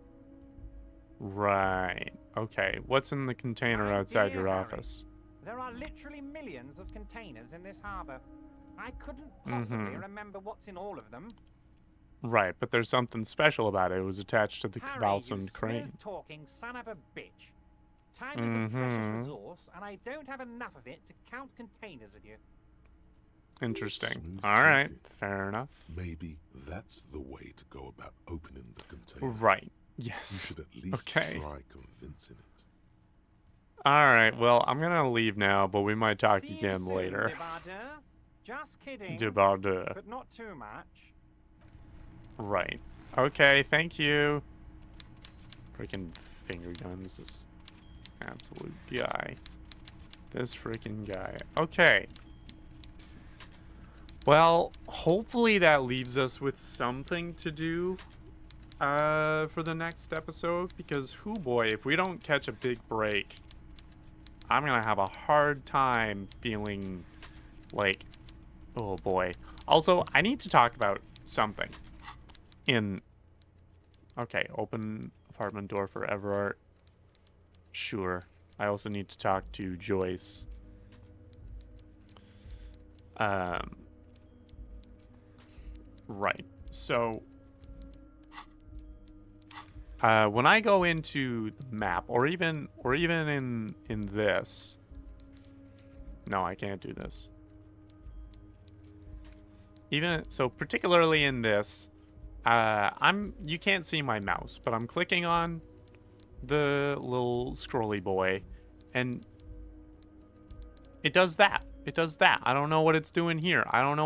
Right. Okay. What's in the container outside Dear your Harry, office? There are literally millions of containers in this harbor. I couldn't possibly Mhm. remember what's in all of them. Right, but there's something special about it. It was attached to the Harry, balsamed crane. talking son of a bitch. Time is a precious resource, and I don't have enough of it to count containers with you. Interesting. All right, fair enough. Maybe that's the way to go about opening the container. Right. Yes. You should at least okay. try convincing it. All right. Well, I'm gonna leave now, but we might talk See again you soon, later. Debardeur. Just kidding. Debardeur. But not too much. Right. Okay. Thank you. Freaking finger guns. This absolute guy. This freaking guy. Okay. Well, hopefully that leaves us with something to do for the next episode, because hoo boy, if we don't catch a big break, I'm gonna have a hard time feeling like, oh boy. Also, I need to talk about something okay, open apartment door for Everard. Sure. I also need to talk to Joyce. Right. So, when I go into the map, or even in this, no, I can't do this. So particularly in this, you can't see my mouse, but I'm clicking on the little scrolly boy, and it does that. It does that. I don't know what it's doing here. I don't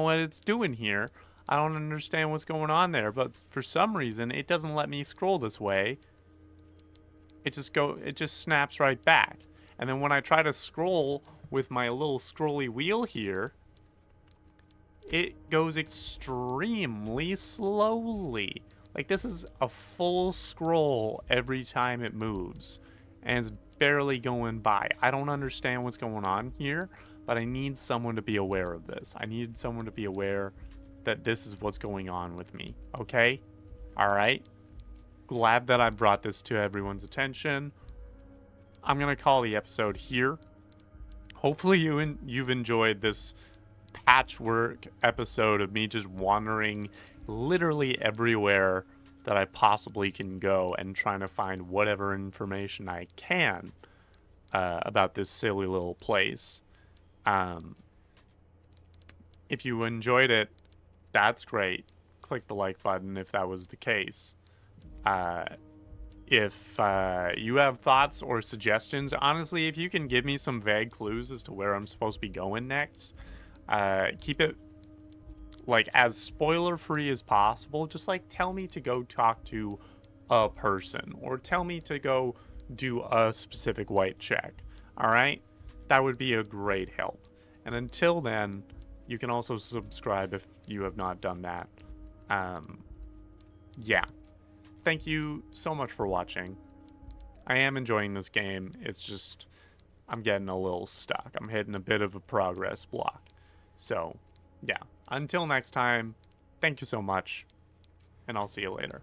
understand what's going on there, but for some reason it doesn't let me scroll this way. It just snaps right back. And then when I try to scroll with my little scrolly wheel here, it goes extremely slowly. Like, this is a full scroll every time it moves, and it's barely going by. I don't understand what's going on here, but I need someone to be aware of this. I need someone to be aware that this is what's going on with me, okay? All right? Glad that I brought this to everyone's attention. I'm going to call the episode here. Hopefully you've enjoyed this patchwork episode of me just wandering literally everywhere that I possibly can go and trying to find whatever information I can about this silly little place. If you enjoyed it, that's great. Click the like button if that was the case. If you have thoughts or suggestions, honestly, if you can give me some vague clues as to where I'm supposed to be going next, keep it like as spoiler free as possible. Just like tell me to go talk to a person, or tell me to go do a specific white check. All right, that would be a great help. And until then, you can also subscribe if you have not done that. Yeah. Thank you so much for watching. I am enjoying this game. It's just, I'm getting a little stuck. I'm hitting a bit of a progress block. So, yeah. Until next time, thank you so much, and I'll see you later.